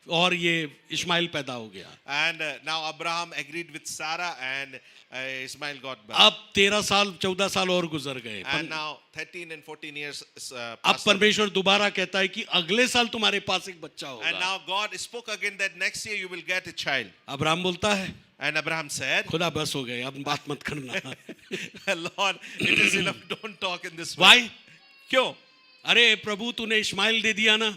[SPEAKER 1] और ये इस्माइल पैदा हो गया.
[SPEAKER 2] And now Abraham agreed with Sarah, and Ismail got back.
[SPEAKER 1] अब 13 साल 14 साल और गुजर गए.
[SPEAKER 2] And now 13 and 14 years
[SPEAKER 1] अब
[SPEAKER 2] passed.
[SPEAKER 1] परमेश्वर दोबारा कहता है कि अगले साल तुम्हारे पास एक बच्चा
[SPEAKER 2] And
[SPEAKER 1] होगा.
[SPEAKER 2] now God spoke again that next year you will get a child.
[SPEAKER 1] Abraham बोलता है,
[SPEAKER 2] And Abraham said,
[SPEAKER 1] खुदा बस हो गए, अब बात मत करना.
[SPEAKER 2] Lord, it is enough. Don't talk in this way.
[SPEAKER 1] Why?
[SPEAKER 2] क्यों?
[SPEAKER 1] अरे प्रभु तूने इस्माइल दे दिया ना.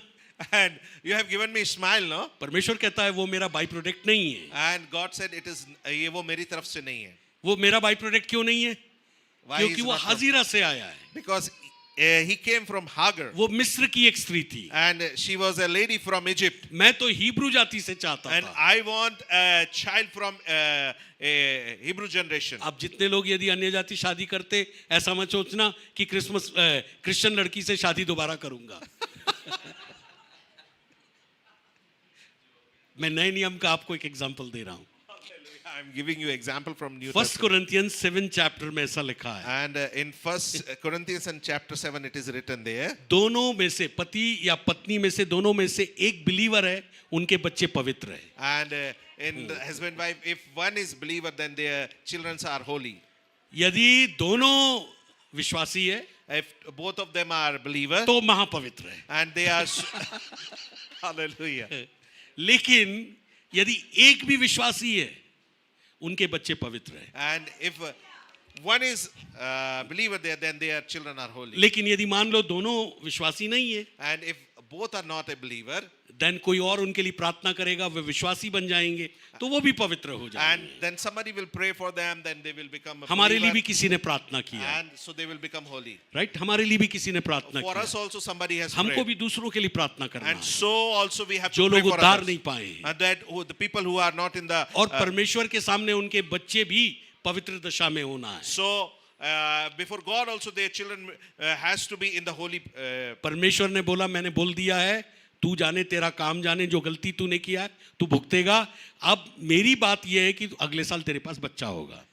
[SPEAKER 2] And you have given me Ismail, no?
[SPEAKER 1] परमेश्वर कहता है वो मेरा बाई प्रोडक्ट नहीं है.
[SPEAKER 2] And God said, it is ये वो मेरी तरफ से नहीं है.
[SPEAKER 1] वो मेरा बाई प्रोडक्ट क्यों नहीं है?
[SPEAKER 2] Why
[SPEAKER 1] क्योंकि
[SPEAKER 2] is
[SPEAKER 1] वो
[SPEAKER 2] not from-
[SPEAKER 1] हाजिरा से आया है.
[SPEAKER 2] Because he came from Hagar,
[SPEAKER 1] वो मिस्र की एक स्त्री थी.
[SPEAKER 2] and she was a lady from Egypt.
[SPEAKER 1] मैं तो हिब्रू जाति से चाहता
[SPEAKER 2] And
[SPEAKER 1] था.
[SPEAKER 2] I want a child from a Hebrew generation.
[SPEAKER 1] अब जितने लोग यदि अन्य जाति शादी करते, ऐसा मत सोचना कि क्रिश्चियन लड़की से शादी दोबारा करूंगा. मैं नए नियम का आपको एक एग्जांपल दे रहा हूं.
[SPEAKER 2] I'm giving you example from New
[SPEAKER 1] first
[SPEAKER 2] Testament.
[SPEAKER 1] Corinthians 7 chapter में ऐसा लिखा है,
[SPEAKER 2] And in First Corinthians and chapter 7, it is written there.
[SPEAKER 1] दोनों में से, पति या पत्नी में से, दोनों में से एक बिलीवर है, उनके बच्चे पवित्र है.
[SPEAKER 2] And in the husband wife, if one is believer, then their children are holy.
[SPEAKER 1] यदि दोनों विश्वासी है
[SPEAKER 2] If both of them are believer,
[SPEAKER 1] तो महापवित्र है.
[SPEAKER 2] and they are hallelujah.
[SPEAKER 1] लेकिन यदि एक भी विश्वासी है, उनके बच्चे पवित्र है.
[SPEAKER 2] And if one is believer there, then their children are holy.
[SPEAKER 1] लेकिन यदि मान लो दोनों विश्वासी नहीं है,
[SPEAKER 2] And if both are not a believer,
[SPEAKER 1] then कोई और उनके लिए प्रार्थना करेगा, वे विश्वासी बन जाएंगे, तो वो भी पवित्र हो
[SPEAKER 2] and
[SPEAKER 1] जाएंगे.
[SPEAKER 2] then somebody will pray for them, then they will become a
[SPEAKER 1] हमारे लिए भी
[SPEAKER 2] believer,
[SPEAKER 1] किसी ने प्रार्थना किया,
[SPEAKER 2] and so they will become holy.
[SPEAKER 1] Right? हमारे लिए भी किसी ने प्रार्थना
[SPEAKER 2] For
[SPEAKER 1] किया.
[SPEAKER 2] us also somebody has
[SPEAKER 1] हमको
[SPEAKER 2] prayed.
[SPEAKER 1] भी दूसरों के लिए प्रार्थना करना
[SPEAKER 2] And
[SPEAKER 1] है,
[SPEAKER 2] so also we have
[SPEAKER 1] जो
[SPEAKER 2] to pray
[SPEAKER 1] लोग
[SPEAKER 2] for
[SPEAKER 1] उद्धार
[SPEAKER 2] others.
[SPEAKER 1] नहीं पाए.
[SPEAKER 2] And that the people who are not in the
[SPEAKER 1] और परमेश्वर के सामने उनके बच्चे भी पवित्र दशा में होना है.
[SPEAKER 2] so before God also their children has to be in the holy.
[SPEAKER 1] परमेश्वर ने बोला, मैंने बोल दिया है, तू जाने, तेरा काम जाने, जो गलती तूने किया है तू भुगतेगा. अब मेरी बात यह है कि अगले साल तेरे पास बच्चा होगा.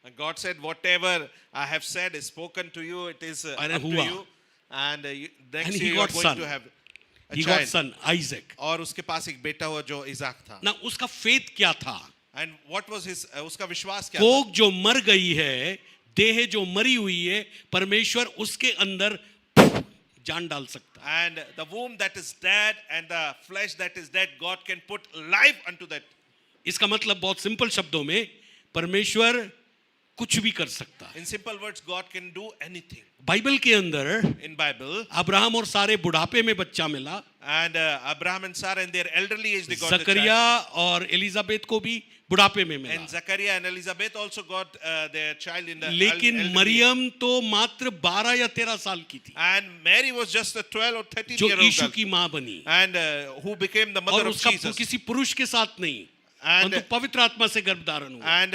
[SPEAKER 2] And God said, whatever I have said is spoken to you, it is
[SPEAKER 1] अरे
[SPEAKER 2] up to
[SPEAKER 1] हुआ.
[SPEAKER 2] you. And next
[SPEAKER 1] And he
[SPEAKER 2] year you are
[SPEAKER 1] got
[SPEAKER 2] going
[SPEAKER 1] son.
[SPEAKER 2] to have a
[SPEAKER 1] He got
[SPEAKER 2] child.
[SPEAKER 1] son Isaac.
[SPEAKER 2] और उसके पास एक बेटा हुआ जो इजाक था.
[SPEAKER 1] ना उसका फेथ क्या था?
[SPEAKER 2] And what was his उसका विश्वास क्या था?
[SPEAKER 1] कोख जो मर गई है, देह जो मरी हुई है, परमेश्वर उसके अंदर जान डाल सकता है.
[SPEAKER 2] And the womb that is dead and the flesh that is dead, God can put life unto that.
[SPEAKER 1] इसका मतलब बहुत सिंपल शब्दों में, परमेश्वर कुछ भी कर सकता है।
[SPEAKER 2] In simple words, God can do anything.
[SPEAKER 1] Bible के अंदर
[SPEAKER 2] In Bible,
[SPEAKER 1] अब्राहम और सारे बुढ़ापे में बच्चा मिला,
[SPEAKER 2] and Abraham and Sarah in their elderly age they got the
[SPEAKER 1] Zachariah
[SPEAKER 2] child.
[SPEAKER 1] और एलिजाबेथ को भी बुढ़ापे में मिला,
[SPEAKER 2] And Zachariah and Elizabeth also got their child in the
[SPEAKER 1] लेकिन
[SPEAKER 2] elderly age.
[SPEAKER 1] मरियम तो मात्र 12 या 13 साल की थी,
[SPEAKER 2] And Mary was just a 12 or 13
[SPEAKER 1] जो
[SPEAKER 2] year old
[SPEAKER 1] यीशु
[SPEAKER 2] girl.
[SPEAKER 1] की माँ बनी,
[SPEAKER 2] And who became the
[SPEAKER 1] और
[SPEAKER 2] mother of
[SPEAKER 1] उसका
[SPEAKER 2] Jesus.
[SPEAKER 1] किसी पुरुष के साथ नहीं,
[SPEAKER 2] And-
[SPEAKER 1] परंतु पवित्र आत्मा से गर्भधारण हुआ।
[SPEAKER 2] And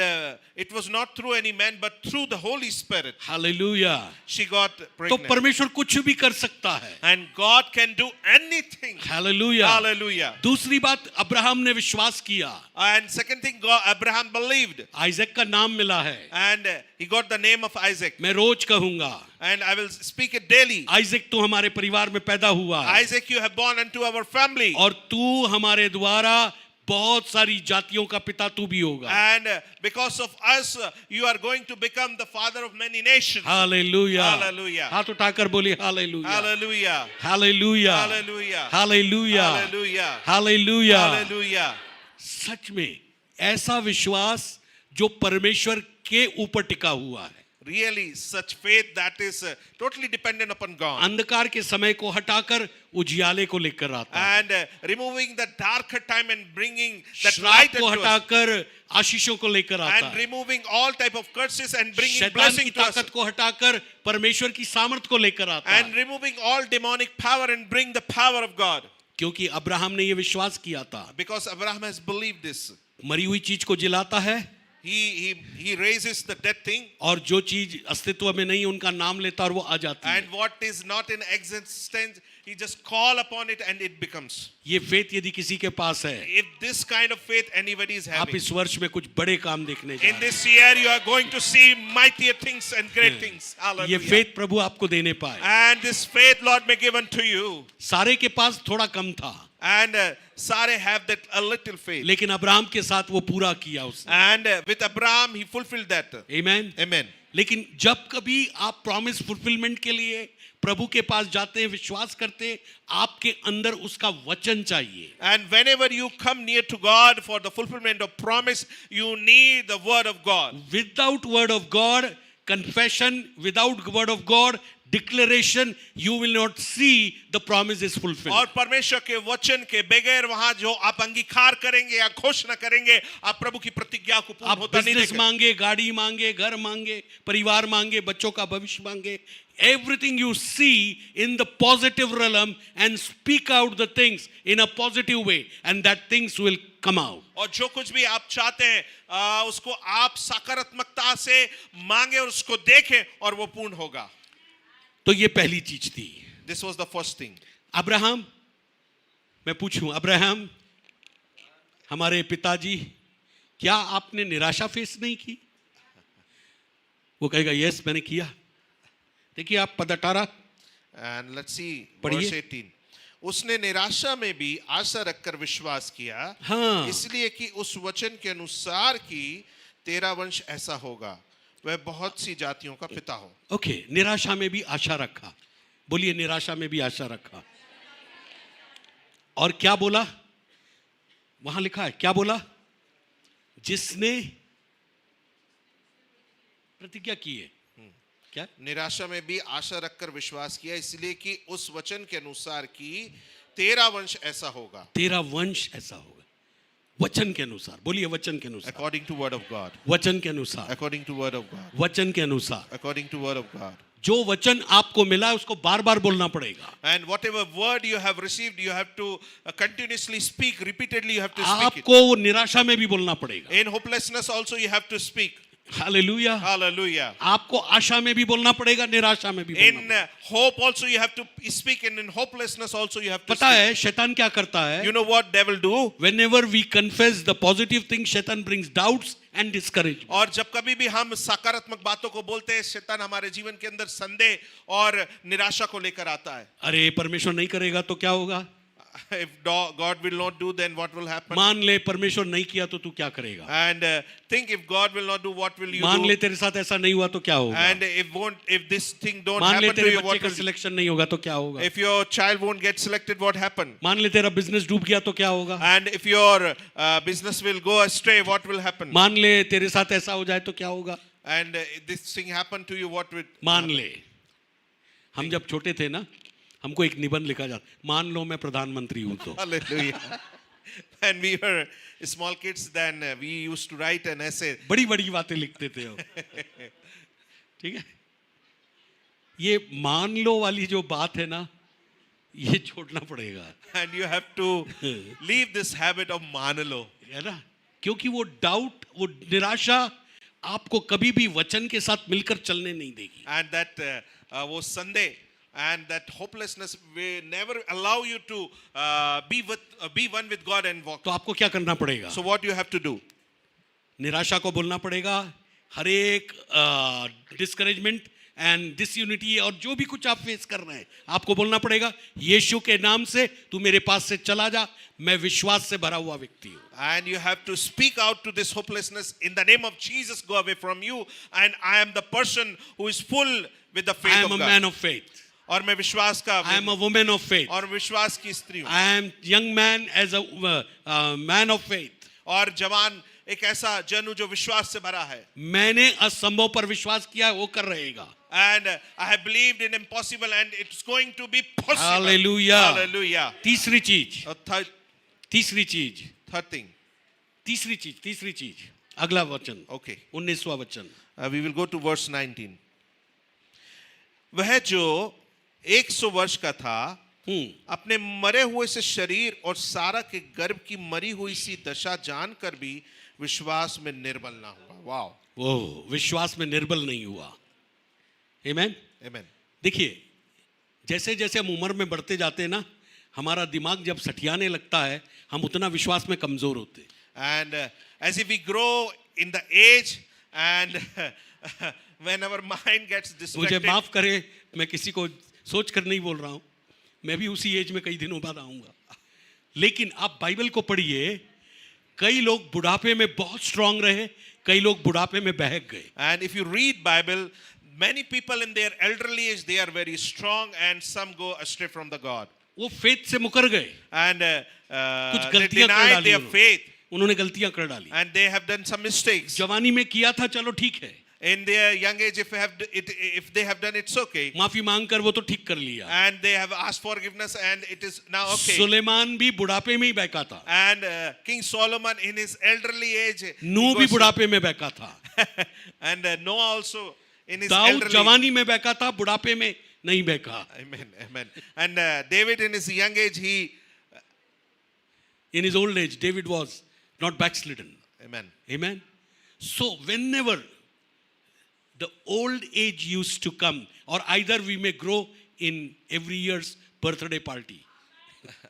[SPEAKER 2] it was not through any man but through the Holy Spirit.
[SPEAKER 1] Hallelujah.
[SPEAKER 2] She got
[SPEAKER 1] तो
[SPEAKER 2] pregnant.
[SPEAKER 1] परमेश्वर कुछ भी कर सकता है।
[SPEAKER 2] And God can do anything.
[SPEAKER 1] Hallelujah.
[SPEAKER 2] Hallelujah.
[SPEAKER 1] दूसरी बात, अब्राहम ने विश्वास किया,
[SPEAKER 2] And second thing, Abraham believed.
[SPEAKER 1] Isaac का नाम मिला है,
[SPEAKER 2] And he got the name of Isaac.
[SPEAKER 1] मैं रोज कहूंगा,
[SPEAKER 2] And I will speak it daily.
[SPEAKER 1] Isaac तू हमारे परिवार में पैदा हुआ है,
[SPEAKER 2] Isaac, you have born unto our family.
[SPEAKER 1] और तू हमारे द्वारा बहुत सारी जातियों का पिता तू भी होगा।
[SPEAKER 2] And because of us, you are going to become the father of many nations.
[SPEAKER 1] Hallelujah.
[SPEAKER 2] Hallelujah.
[SPEAKER 1] हाथ उठाकर बोलिए hallelujah,
[SPEAKER 2] Hallelujah.
[SPEAKER 1] Hallelujah,
[SPEAKER 2] Hallelujah.
[SPEAKER 1] Hallelujah,
[SPEAKER 2] Hallelujah.
[SPEAKER 1] Hallelujah.
[SPEAKER 2] Hallelujah.
[SPEAKER 1] सच में ऐसा विश्वास जो परमेश्वर के ऊपर टिका हुआ है,
[SPEAKER 2] Really, such faith that is totally dependent upon God.
[SPEAKER 1] अंधकार के समय को हटाकर उजियाले को लेकर आता है,
[SPEAKER 2] And removing the darker time and bringing that
[SPEAKER 1] श्राप
[SPEAKER 2] light
[SPEAKER 1] को
[SPEAKER 2] into us.
[SPEAKER 1] हटाकर आशीषों को लेकर आता
[SPEAKER 2] And
[SPEAKER 1] है,
[SPEAKER 2] removing all type of curses and bringing
[SPEAKER 1] शैतान
[SPEAKER 2] blessing
[SPEAKER 1] की
[SPEAKER 2] to us.
[SPEAKER 1] ताकत को हटाकर परमेश्वर की सामर्थ को लेकर आता है।
[SPEAKER 2] And removing all demonic power and bring the power of God.
[SPEAKER 1] क्योंकि अब्राहम ने ये विश्वास किया था,
[SPEAKER 2] Because Abraham has believed this.
[SPEAKER 1] मरी हुई चीज को जिलाता है,
[SPEAKER 2] He raises the dead thing.
[SPEAKER 1] और जो चीज अस्तित्व में नहीं उनका नाम लेता और वो आ जाती है।
[SPEAKER 2] And what is not in existence, he just call upon it and it becomes.
[SPEAKER 1] ये फेथ यदि किसी के पास है,
[SPEAKER 2] If this kind of faith anybody is
[SPEAKER 1] आप
[SPEAKER 2] having,
[SPEAKER 1] इस वर्ष में कुछ बड़े काम देखने जा
[SPEAKER 2] in
[SPEAKER 1] रहे
[SPEAKER 2] this year you are going to see mightier things and great things.
[SPEAKER 1] हैं। ये
[SPEAKER 2] Hallelujah.
[SPEAKER 1] फेथ प्रभु आपको देने पाए।
[SPEAKER 2] And this faith Lord may give unto you.
[SPEAKER 1] सारे के पास थोड़ा कम था,
[SPEAKER 2] And Sarah have that a little faith.
[SPEAKER 1] लेकिन अब्राहम के साथ वो पूरा किया उसने।
[SPEAKER 2] And with Abraham he fulfilled that.
[SPEAKER 1] आमीन।
[SPEAKER 2] Amen.
[SPEAKER 1] लेकिन जब कभी आप प्रॉमिस फुलफिलमेंट के लिए प्रभु के पास जाते हैं, विश्वास करते हैं, आपके अंदर उसका वचन चाहिए।
[SPEAKER 2] And whenever you come near to God for the fulfillment of promise, you need the word of God.
[SPEAKER 1] Without word of God, confession, without word of God, declaration, you will not see the promise is fulfilled.
[SPEAKER 2] और परमेश्वर के वचन के बगैर वहां जो आप अंगीकार करेंगे या घोषणा करेंगे, आप प्रभु की प्रतिज्ञा को पूर्ण
[SPEAKER 1] आप
[SPEAKER 2] होता नहीं
[SPEAKER 1] बिजनेस
[SPEAKER 2] देखेंगे।
[SPEAKER 1] मांगे, गाड़ी मांगे, घर मांगे, परिवार मांगे, बच्चों का भविष्य मांगे, everything you see in the positive realm and speak out the things in a positive way, and that things will come out.
[SPEAKER 2] और जो कुछ भी आप चाहते हैं उसको आप सकारात्मकता से मांगे और उसको देखें और वो पूर्ण होगा।
[SPEAKER 1] तो ये पहली चीज थी।
[SPEAKER 2] This was the first thing.
[SPEAKER 1] Abraham, मैं पूछूं, अब्राहम हमारे पिताजी, क्या आपने निराशा फेस नहीं की? वो कहेगा यस मैंने किया। देखिए आप पद 18
[SPEAKER 2] And let's see
[SPEAKER 1] पढ़िए।
[SPEAKER 2] verse 18. उसने निराशा में भी आशा रखकर विश्वास किया,
[SPEAKER 1] हाँ।
[SPEAKER 2] इसलिए कि उस वचन के अनुसार कि तेरा वंश ऐसा होगा, वह बहुत सी जातियों का पिता हो।
[SPEAKER 1] ओके, निराशा में भी आशा रखा। बोलिए निराशा में भी आशा रखा। और क्या बोला? वहां लिखा है, क्या बोला? जिसने प्रतिज्ञा की है, क्या?
[SPEAKER 2] निराशा में भी आशा रखकर विश्वास किया, इसलिए कि उस वचन के अनुसार कि तेरा वंश ऐसा होगा।
[SPEAKER 1] तेरा वंश ऐसा होगा। वचन के अनुसार, बोलिए वचन के अनुसार,
[SPEAKER 2] According to word of God.
[SPEAKER 1] वचन के अनुसार,
[SPEAKER 2] According to word of God.
[SPEAKER 1] वचन के अनुसार।
[SPEAKER 2] According to word of God.
[SPEAKER 1] जो वचन आपको मिला है उसको बार बार बोलना पड़ेगा।
[SPEAKER 2] And whatever word you have received, you have to continuously speak, repeatedly you have to speak it.
[SPEAKER 1] आपको वो निराशा में भी बोलना पड़ेगा।
[SPEAKER 2] In hopelessness also you have to speak.
[SPEAKER 1] Hallelujah.
[SPEAKER 2] Hallelujah.
[SPEAKER 1] आपको आशा में भी बोलना पड़ेगा, निराशा में भी बोलना
[SPEAKER 2] In
[SPEAKER 1] पड़ेगा।
[SPEAKER 2] hope also you have to speak, and in hopelessness also you have to
[SPEAKER 1] पता
[SPEAKER 2] speak.
[SPEAKER 1] है शैतान क्या करता है?
[SPEAKER 2] You know what devil do?
[SPEAKER 1] Whenever we confess the positive things, शैतान brings doubts and discouragement.
[SPEAKER 2] और जब कभी भी हम सकारात्मक बातों को बोलते हैं, शैतान हमारे जीवन के अंदर संदेह और निराशा को लेकर आता है।
[SPEAKER 1] अरे परमेश्वर नहीं करेगा तो क्या होगा?
[SPEAKER 2] If God will not do, then what will happen?
[SPEAKER 1] मान ले परमेश्वर नहीं किया तो तू क्या करेगा?
[SPEAKER 2] And think if God will not do, what will you
[SPEAKER 1] मान
[SPEAKER 2] do?
[SPEAKER 1] ले तेरे साथ ऐसा नहीं हुआ तो क्या होगा?
[SPEAKER 2] And if this thing don't
[SPEAKER 1] मान ले
[SPEAKER 2] happen to
[SPEAKER 1] तेरे
[SPEAKER 2] you,
[SPEAKER 1] बच्चे
[SPEAKER 2] what
[SPEAKER 1] का
[SPEAKER 2] will?
[SPEAKER 1] सिलेक्शन नहीं होगा तो क्या होगा?
[SPEAKER 2] If your child won't get selected, what happen?
[SPEAKER 1] मान ले तेरा बिजनेस डूब गया तो क्या होगा?
[SPEAKER 2] And if your business will go astray, what will happen?
[SPEAKER 1] मान ले तेरे साथ ऐसा हो जाए तो क्या होगा?
[SPEAKER 2] and this thing happened to you, what would
[SPEAKER 1] मान ले, हम जब छोटे थे ना, हमको एक निबंध लिखा जाता, मान लो मैं प्रधानमंत्री हूं तो।
[SPEAKER 2] Hallelujah. When we were small kids, then we used to write an essay.
[SPEAKER 1] बड़ी बड़ी बातें लिखते थे हम। ठीक है, ये मान लो वाली जो बात है ना, ये छोड़ना पड़ेगा,
[SPEAKER 2] And you have to leave this habit of manalo.
[SPEAKER 1] है ना, क्योंकि वो डाउट, वो निराशा आपको कभी भी वचन के साथ मिलकर चलने नहीं देगी।
[SPEAKER 2] And that was Sunday. And that hopelessness will never allow you to be one with God and walk.
[SPEAKER 1] तो आपको क्या करना पड़ेगा?
[SPEAKER 2] So what you have to do?
[SPEAKER 1] निराशा को बोलना पड़ेगा, हर एक डिस्करेजमेंट एंड डिसयूनिटी और जो भी कुछ आप फेस कर रहे हैं, आपको बोलना पड़ेगा, यीशु के नाम से तू मेरे पास से चला जा, मैं विश्वास से भरा हुआ व्यक्ति हूँ।
[SPEAKER 2] And you have to speak out to this hopelessness in the name of Jesus. Go away from you. And I am the person who is full with the faith
[SPEAKER 1] I
[SPEAKER 2] of
[SPEAKER 1] am a
[SPEAKER 2] God.
[SPEAKER 1] man of faith.
[SPEAKER 2] और मैं विश्वास का
[SPEAKER 1] I am a woman of faith.
[SPEAKER 2] और विश्वास की स्त्री हूँ।
[SPEAKER 1] I am young man as a man of faith.
[SPEAKER 2] और जवान एक ऐसा जन जो विश्वास से भरा है।
[SPEAKER 1] मैंने असंभव पर विश्वास किया, वो कर रहेगा।
[SPEAKER 2] And I have believed in impossible and it's going to be possible.
[SPEAKER 1] Hallelujah.
[SPEAKER 2] Hallelujah.
[SPEAKER 1] तीसरी चीज,
[SPEAKER 2] Third thing.
[SPEAKER 1] तीसरी चीज, अगला वचन,
[SPEAKER 2] Okay.
[SPEAKER 1] 19वां वचन।
[SPEAKER 2] We will go to verse 19. वह जो 100 वर्ष का था, अपने मरे हुए से शरीर और सारा के गर्भ की मरी हुई सी दशा जानकर भी विश्वास में निर्बल ना हुआ। वाओ,
[SPEAKER 1] वो विश्वास में निर्बल नहीं हुआ। आमेन।
[SPEAKER 2] आमेन।
[SPEAKER 1] देखिए, जैसे जैसे हम उम्र में बढ़ते जाते हैं ना, हमारा दिमाग जब सठियाने लगता है, हम उतना विश्वास में कमजोर होते हैं।
[SPEAKER 2] And as if we grow in the age and when our mind gets
[SPEAKER 1] मुझे
[SPEAKER 2] distracted.
[SPEAKER 1] माफ करे, मैं किसी को सोच कर नहीं बोल रहा हूं, मैं भी उसी एज में कई दिनों बाद आऊंगा। लेकिन आप बाइबल को पढ़िए, कई लोग बुढ़ापे में बहुत स्ट्रांग रहे, कई लोग बुढ़ापे में बहक गए।
[SPEAKER 2] And if you read Bible, many people in their elderly age, they are very strong and some go astray from the God.
[SPEAKER 1] वो फेथ से मुकर गए,
[SPEAKER 2] And
[SPEAKER 1] कुछ
[SPEAKER 2] they
[SPEAKER 1] गलतियां कर
[SPEAKER 2] deny
[SPEAKER 1] डाली
[SPEAKER 2] their
[SPEAKER 1] उन्होंने।
[SPEAKER 2] faith
[SPEAKER 1] उन्होंने गलतियां कर डाली।
[SPEAKER 2] and they have done some mistakes.
[SPEAKER 1] जवानी में किया था, चलो ठीक है,
[SPEAKER 2] In their young age, if they have done it's okay.
[SPEAKER 1] माफी मांग कर वो तो ठीक कर लिया।
[SPEAKER 2] And they have asked forgiveness and it is now okay.
[SPEAKER 1] Suleman भी बुढ़ापे में ही बहका था,
[SPEAKER 2] And King Solomon in his elderly age,
[SPEAKER 1] नूह भी बुढ़ापे में बहका था,
[SPEAKER 2] and Noah also in his
[SPEAKER 1] Dawood
[SPEAKER 2] elderly.
[SPEAKER 1] जवानी में बहका था, बुढ़ापे में नहीं बहका।
[SPEAKER 2] Amen, amen. And David in his young age, he,
[SPEAKER 1] In his old age, David was not backslidden.
[SPEAKER 2] amen.
[SPEAKER 1] Amen. So whenever the old age used to come, or either we may grow in every year's birthday party.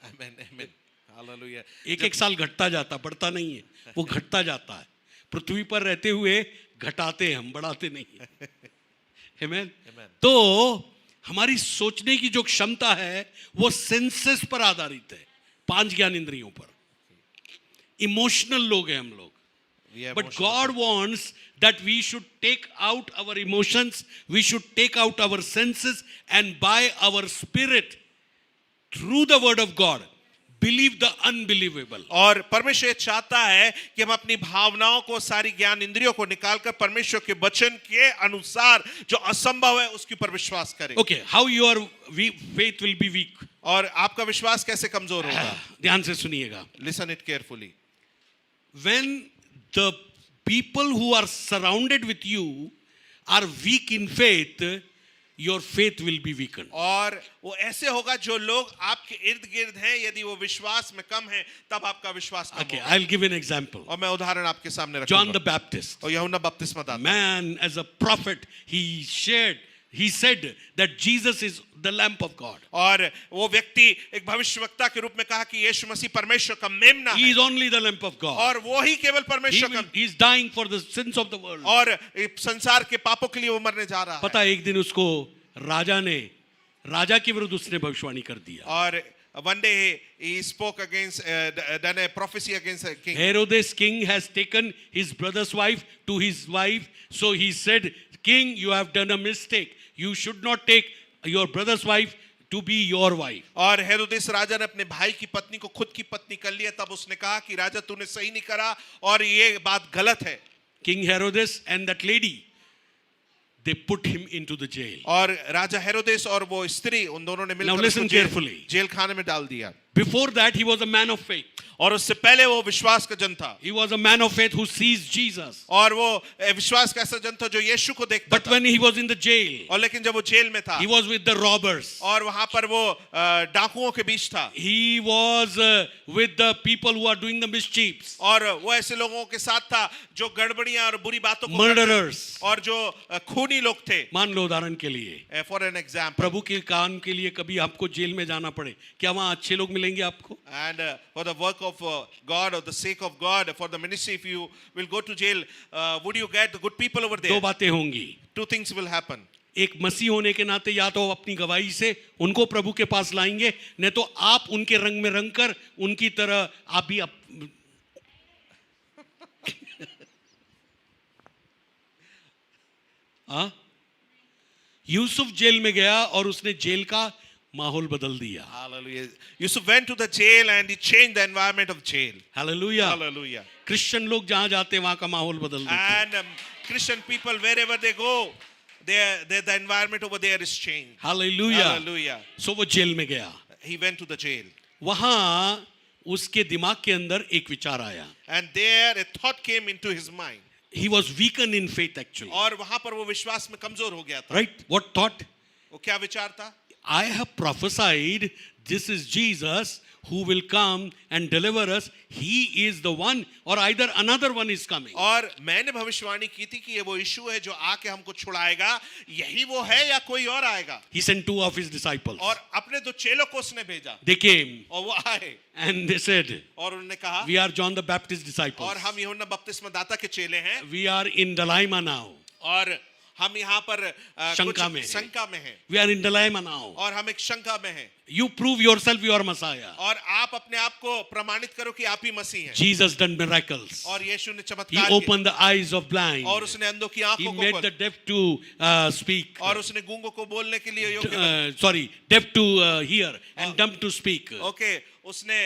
[SPEAKER 2] Amen, amen. Hallelujah.
[SPEAKER 1] एक साल घटता जाता, बढ़ता नहीं है, वो घटता जाता है। पृथ्वी पर रहते हुए घटाते हैं हम, बढ़ाते नहीं है। Amen.
[SPEAKER 2] Amen.
[SPEAKER 1] तो हमारी सोचने की जो क्षमता है वो सेंसेस पर आधारित है, 5 ज्ञान इंद्रियों पर। इमोशनल लोग हैं हम लोग।
[SPEAKER 2] We are
[SPEAKER 1] But
[SPEAKER 2] emotional.
[SPEAKER 1] God wants that we should take out our emotions, we should take out our senses, and by our spirit, through the word of God, believe the unbelievable.
[SPEAKER 2] और परमेश्वर चाहता है कि हम अपनी भावनाओं को, सारी ज्ञान इंद्रियों को निकालकर परमेश्वर के वचन के अनुसार जो असंभव है उसके ऊपर विश्वास करें।
[SPEAKER 1] Okay, how your faith will be weak?
[SPEAKER 2] और आपका विश्वास कैसे कमजोर होगा?
[SPEAKER 1] ध्यान से सुनिएगा।
[SPEAKER 2] Listen it carefully.
[SPEAKER 1] When the people who are surrounded with you are weak in faith, your faith will be weakened.
[SPEAKER 2] और वो ऐसे होगा जो लोग आपके इर्द गिर्द हैं, यदि वो विश्वास में कम है तब आपका विश्वास कम
[SPEAKER 1] Okay,
[SPEAKER 2] होगा।
[SPEAKER 1] I'll give an example.
[SPEAKER 2] और मैं उदाहरण आपके सामने
[SPEAKER 1] John the
[SPEAKER 2] रखूंगा।
[SPEAKER 1] Baptist,
[SPEAKER 2] और यूहन्ना बपतिस्मा दाता,
[SPEAKER 1] man as a prophet, he said that Jesus is the lamp of God.
[SPEAKER 2] और वो व्यक्ति एक भविष्यवक्ता के रूप में कहा कि यीशु मसीह परमेश्वर का मेमना
[SPEAKER 1] He
[SPEAKER 2] है
[SPEAKER 1] is only the lamp of God.
[SPEAKER 2] और वो ही केवल परमेश्वर का,
[SPEAKER 1] He is dying for the sins of the world.
[SPEAKER 2] और संसार के पापों के लिए वो मरने जा रहा है।
[SPEAKER 1] पता है, एक दिन उसको राजा के विरुद्ध उसने भविष्यवाणी कर दिया।
[SPEAKER 2] और one day he spoke against done a prophecy against a king.
[SPEAKER 1] Herodes king has taken his brother's wife to his wife, so he said, King, you have done a mistake. You should not take your brother's wife to be your wife.
[SPEAKER 2] और हेरोदेस राजा ने अपने भाई की पत्नी को खुद की पत्नी कर लिया। तब उसने कहा कि राजा तूने सही नहीं करा और ये बात गलत है।
[SPEAKER 1] King Herodes and that lady they put him into the jail.
[SPEAKER 2] और राजा हेरोदेस और वो स्त्री उन दोनों ने
[SPEAKER 1] Now
[SPEAKER 2] मिलकर
[SPEAKER 1] listen
[SPEAKER 2] उसको जेल
[SPEAKER 1] carefully.
[SPEAKER 2] जेल खाने में डाल दिया।
[SPEAKER 1] Before that, he was a man of faith.
[SPEAKER 2] और उससे पहले वो विश्वास का जन था।
[SPEAKER 1] He was a man of faith who sees Jesus.
[SPEAKER 2] और वो विश्वास का ऐसा जन था जो यीशु को देखता
[SPEAKER 1] But
[SPEAKER 2] था।
[SPEAKER 1] when he was in the jail,
[SPEAKER 2] और लेकिन जब वो जेल में था
[SPEAKER 1] he was with the robbers.
[SPEAKER 2] और वहां पर वो डाकुओं के बीच था
[SPEAKER 1] He was with the people who are doing the mischiefs,
[SPEAKER 2] और वो ऐसे लोगों के साथ था जो गड़बड़ियां और बुरी बातों को
[SPEAKER 1] murderers.
[SPEAKER 2] और जो खूनी लोग थे।
[SPEAKER 1] मान लो उदाहरण के लिए,
[SPEAKER 2] फॉर एन एग्जाम्पल,
[SPEAKER 1] प्रभु के काम के लिए कभी आपको जेल में जाना पड़े, क्या वहां अच्छे लोग मिलेंगे आपको?
[SPEAKER 2] and for the work of God or the sake of God, for the ministry, if you will go to jail, would you get the good people over
[SPEAKER 1] दो
[SPEAKER 2] there?
[SPEAKER 1] बातें होंगी.
[SPEAKER 2] Two things will happen.
[SPEAKER 1] एक मसीह होने के नाते या तो अपनी गवाही से उनको प्रभु के पास लाएंगे, नहीं तो आप उनके रंग में रंग कर उनकी तरह आप भी यूसुफ जेल में गया और उसने जेल का माहौल बदल दिया.
[SPEAKER 2] Hallelujah. Yusuf went to the jail and he changed the environment of jail.
[SPEAKER 1] Hallelujah.
[SPEAKER 2] Hallelujah.
[SPEAKER 1] Christian लोग जहां जाते हैं वहां का माहौल बदल देते हैं.
[SPEAKER 2] And Christian people, wherever they go, the environment over there is changed.
[SPEAKER 1] Hallelujah.
[SPEAKER 2] Hallelujah.
[SPEAKER 1] सो वो जेल में गया.
[SPEAKER 2] He went to the jail.
[SPEAKER 1] वहां उसके दिमाग के अंदर एक विचार आया.
[SPEAKER 2] And there a thought came into his mind.
[SPEAKER 1] He was weakened in faith actually.
[SPEAKER 2] और वहां पर वो विश्वास में कमजोर हो गया था.
[SPEAKER 1] Right? What thought?
[SPEAKER 2] वो क्या विचार था?
[SPEAKER 1] I have prophesied this is Jesus who will come and deliver us. He is the one, or either another one is coming.
[SPEAKER 2] और मैंने भविष्यवाणी की थी कि ये वो यीशु है जो आके हमको छुड़ाएगा, यही वो है या कोई और आएगा?
[SPEAKER 1] He sent two of his disciples.
[SPEAKER 2] और अपने दो चेलों को उसने भेजा
[SPEAKER 1] They came
[SPEAKER 2] और वो आए
[SPEAKER 1] and they said,
[SPEAKER 2] और उन्होंने कहा,
[SPEAKER 1] we are John the Baptist disciples.
[SPEAKER 2] और हम यूहन्ना बपतिस्मा दाता के चेले हैं
[SPEAKER 1] We are in Dalaima now.
[SPEAKER 2] और हम यहाँ पर
[SPEAKER 1] शंका में
[SPEAKER 2] कुछ
[SPEAKER 1] हैं.
[SPEAKER 2] शंका में हैं
[SPEAKER 1] We are in Dalaima now.
[SPEAKER 2] और हम एक शंका में हैं
[SPEAKER 1] You prove yourself you are Messiah.
[SPEAKER 2] और आप अपने आप को प्रमाणित करो कि आप ही मसीह हैं।
[SPEAKER 1] Jesus done miracles.
[SPEAKER 2] और यीशु ने
[SPEAKER 1] He
[SPEAKER 2] चमत्कार किए
[SPEAKER 1] opened the eyes of blind.
[SPEAKER 2] और उसने अंधों की
[SPEAKER 1] He
[SPEAKER 2] आंखों को
[SPEAKER 1] made the
[SPEAKER 2] खोला
[SPEAKER 1] deaf to speak.
[SPEAKER 2] और उसने गूंगों को बोलने के लिए योग्य बनाया।
[SPEAKER 1] Sorry, deaf to hear and dumb to speak.
[SPEAKER 2] Okay, उसने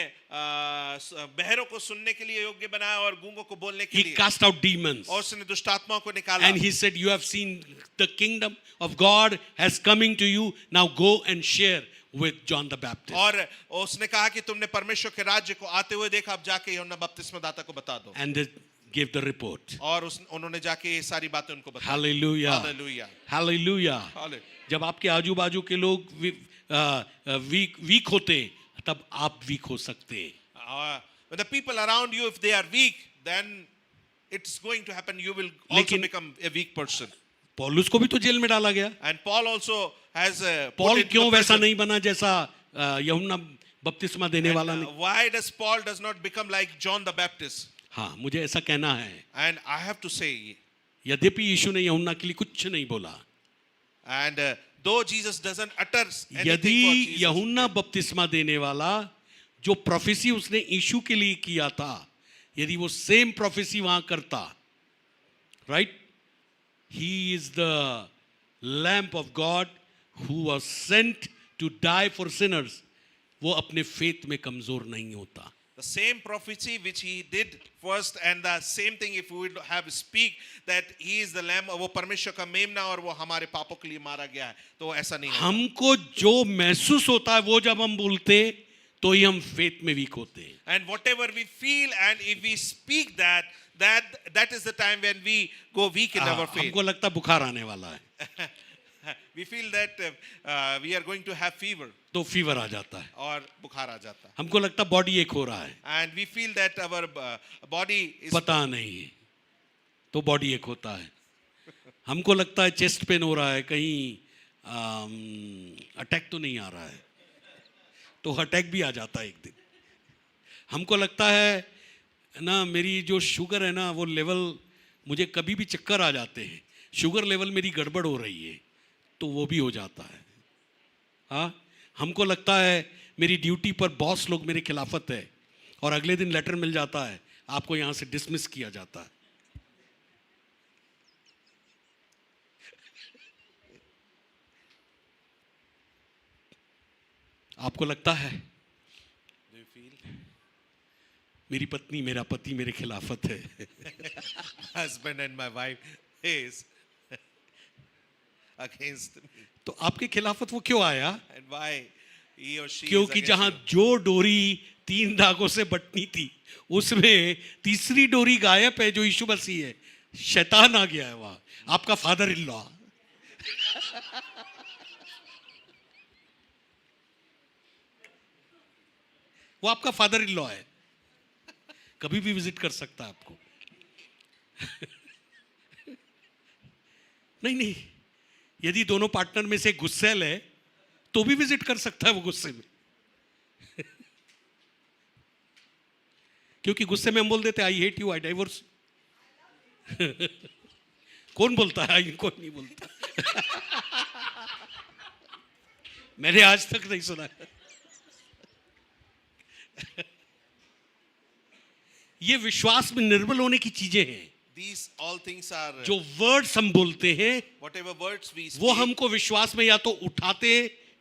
[SPEAKER 2] बहरों को सुनने के लिए योग्य बनाया और गूंगों को बोलने के
[SPEAKER 1] He
[SPEAKER 2] लिए,
[SPEAKER 1] cast out demons.
[SPEAKER 2] और उसने दुष्ट आत्माओं को निकाला
[SPEAKER 1] And he said, you have seen the kingdom of God has coming to you. Now go and share with John the Baptist.
[SPEAKER 2] और उसने कहा कि तुमने परमेश्वर के राज्य को आते हुए देखा, अब जाके यूहन्ना बपतिस्मा दाता को बता दो।
[SPEAKER 1] And they gave the report.
[SPEAKER 2] और उन्होंने जाके ये सारी बातें उनको बताई।
[SPEAKER 1] Hallelujah.
[SPEAKER 2] हालेलुया।
[SPEAKER 1] Hallelujah.
[SPEAKER 2] हाले-
[SPEAKER 1] जब आपके आजू बाजू के लोग वीक होते हैं, तब आप वीक हो सकते हैं.
[SPEAKER 2] When the people around you, if they are weak, then it's going to happen. You will also
[SPEAKER 1] लेकिन-
[SPEAKER 2] become a weak person.
[SPEAKER 1] पौलुस को भी तो जेल में डाला गया.
[SPEAKER 2] And Paul also has
[SPEAKER 1] Paul
[SPEAKER 2] put into
[SPEAKER 1] क्यों
[SPEAKER 2] the
[SPEAKER 1] वैसा
[SPEAKER 2] prison.
[SPEAKER 1] नहीं बना जैसा यूहन्ना बपतिस्मा देने वाला
[SPEAKER 2] And,
[SPEAKER 1] नहीं?
[SPEAKER 2] why does Paul does not become like John the Baptist?
[SPEAKER 1] हाँ, मुझे ऐसा कहना है.
[SPEAKER 2] And I have to say,
[SPEAKER 1] यद्यपि यीशु ने यूहन्ना के लिए कुछ नहीं बोला,
[SPEAKER 2] and though Jesus doesn't utter anything for
[SPEAKER 1] यदि
[SPEAKER 2] Jesus,
[SPEAKER 1] यूहन्ना बपतिस्मा देने वाला जो प्रोफेसी उसने यीशु के लिए किया था, यदि वो सेम प्रोफेसी वहां करता, right, he is the lamb of God who was sent to die for sinners, वो अपने फेथ में कमजोर नहीं होता.
[SPEAKER 2] the same prophecy which he did first, and the same thing if we would have speak that he is the lamb, वो परमेश्वर का मेमना और वो हमारे पापों के लिए मारा गया है, तो ऐसा नहीं होता.
[SPEAKER 1] हमको जो महसूस होता है वो जब हम बोलते तो ही हम फेथ में वीक होते हैं.
[SPEAKER 2] And whatever we feel and if we speak that is the time when we go weak in our faith.
[SPEAKER 1] हमको लगता बुखार आने वाला है
[SPEAKER 2] We feel that we are going to have fever
[SPEAKER 1] तो फीवर आ जाता है.
[SPEAKER 2] और बुखार आ जाता है.
[SPEAKER 1] हमको लगता बॉडी एक हो रहा है,
[SPEAKER 2] And we feel that our body is
[SPEAKER 1] पता नहीं तो बॉडी एक होता है. हमको लगता है चेस्ट पेन हो रहा है, कहीं अटैक तो नहीं आ रहा है, तो अटैक भी आ जाता है एक दिन. हमको लगता है ना मेरी जो शुगर है ना वो लेवल, मुझे कभी भी चक्कर आ जाते हैं, शुगर लेवल मेरी गड़बड़ हो रही है, तो वो भी हो जाता है. हाँ, हमको लगता है मेरी ड्यूटी पर बॉस लोग मेरे खिलाफत है और अगले दिन लेटर मिल जाता है, आपको यहाँ से डिसमिस किया जाता है. आपको लगता है मेरी पत्नी मेरा पति मेरे खिलाफत है.
[SPEAKER 2] husband and my wife is against me.
[SPEAKER 1] तो आपके खिलाफत वो क्यों आया?
[SPEAKER 2] And why he or she is
[SPEAKER 1] क्योंकि
[SPEAKER 2] against
[SPEAKER 1] जहां
[SPEAKER 2] you?
[SPEAKER 1] जो डोरी 3 धागों से बटनी थी, उसमें तीसरी डोरी गायब है जो यीशु मसीह है। शैतान आ गया है वहां, आपका फादर इन लॉ। वो आपका फादर इन लॉ है, कभी भी विजिट कर सकता है आपको। नहीं नहीं, यदि दोनों पार्टनर में से गुस्सैल है तो भी विजिट कर सकता है वो गुस्से में। क्योंकि गुस्से में हम बोल देते I hate you, I divorce. कौन बोलता है? कोई नहीं बोलता। मैंने आज तक नहीं सुना। ये विश्वास में निर्बल होने की चीजें हैं।
[SPEAKER 2] These all things are
[SPEAKER 1] जो वर्ड्स हम बोलते हैं
[SPEAKER 2] whatever words we
[SPEAKER 1] वो
[SPEAKER 2] speak,
[SPEAKER 1] हमको विश्वास में या तो उठाते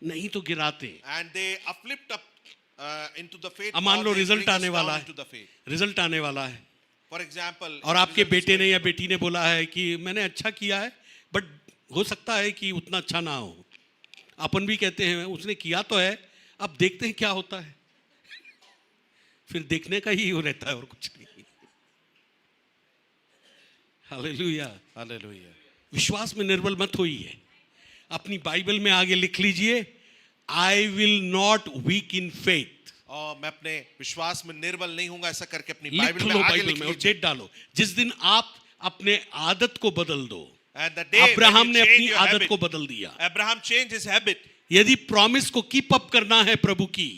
[SPEAKER 1] नहीं तो गिराते।
[SPEAKER 2] and they uplift up into the faith.
[SPEAKER 1] अब मान
[SPEAKER 2] or
[SPEAKER 1] low
[SPEAKER 2] they
[SPEAKER 1] result
[SPEAKER 2] bring us
[SPEAKER 1] आने वाला
[SPEAKER 2] down
[SPEAKER 1] है,
[SPEAKER 2] into the faith.
[SPEAKER 1] रिजल्ट आने वाला है
[SPEAKER 2] For example,
[SPEAKER 1] और आपके
[SPEAKER 2] results
[SPEAKER 1] बेटे ने
[SPEAKER 2] going-
[SPEAKER 1] या बेटी ने बोला है कि मैंने अच्छा किया है बट हो सकता है कि उतना अच्छा ना हो। अपन भी कहते हैं उसने किया तो है, अब देखते हैं क्या होता है। फिर देखने का ही हो रहता है और कुछ नहीं। हालेलुया।
[SPEAKER 2] Hallelujah.
[SPEAKER 1] विश्वास में निर्बल मत होइए। अपनी बाइबल में आगे लिख लीजिए, I will not weak in faith.
[SPEAKER 2] और मैं अपने विश्वास में निर्बल नहीं हूंगा, ऐसा करके अपनी
[SPEAKER 1] लिख
[SPEAKER 2] बाइबल
[SPEAKER 1] लो
[SPEAKER 2] में आगे
[SPEAKER 1] बाइबल
[SPEAKER 2] लिख
[SPEAKER 1] में और
[SPEAKER 2] लीजिए।
[SPEAKER 1] डेट डालो। जिस दिन आप अपने आदत को बदल दो,
[SPEAKER 2] And the day when
[SPEAKER 1] Abraham
[SPEAKER 2] you
[SPEAKER 1] ने
[SPEAKER 2] change
[SPEAKER 1] अपनी
[SPEAKER 2] your
[SPEAKER 1] आदत
[SPEAKER 2] habit,
[SPEAKER 1] को बदल दिया।
[SPEAKER 2] Abraham changed his habit.
[SPEAKER 1] यदि प्रॉमिस को कीप अप करना है प्रभु की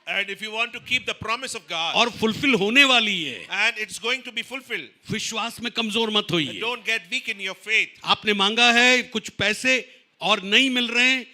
[SPEAKER 2] And if you want to keep the promise of God,
[SPEAKER 1] और फुलफिल होने वाली है,
[SPEAKER 2] and it's going to be fulfilled,
[SPEAKER 1] विश्वास में कमजोर मत
[SPEAKER 2] and
[SPEAKER 1] होइए।
[SPEAKER 2] don't get weak in your faith.
[SPEAKER 1] आपने मांगा है कुछ पैसे और नहीं मिल रहे हैं,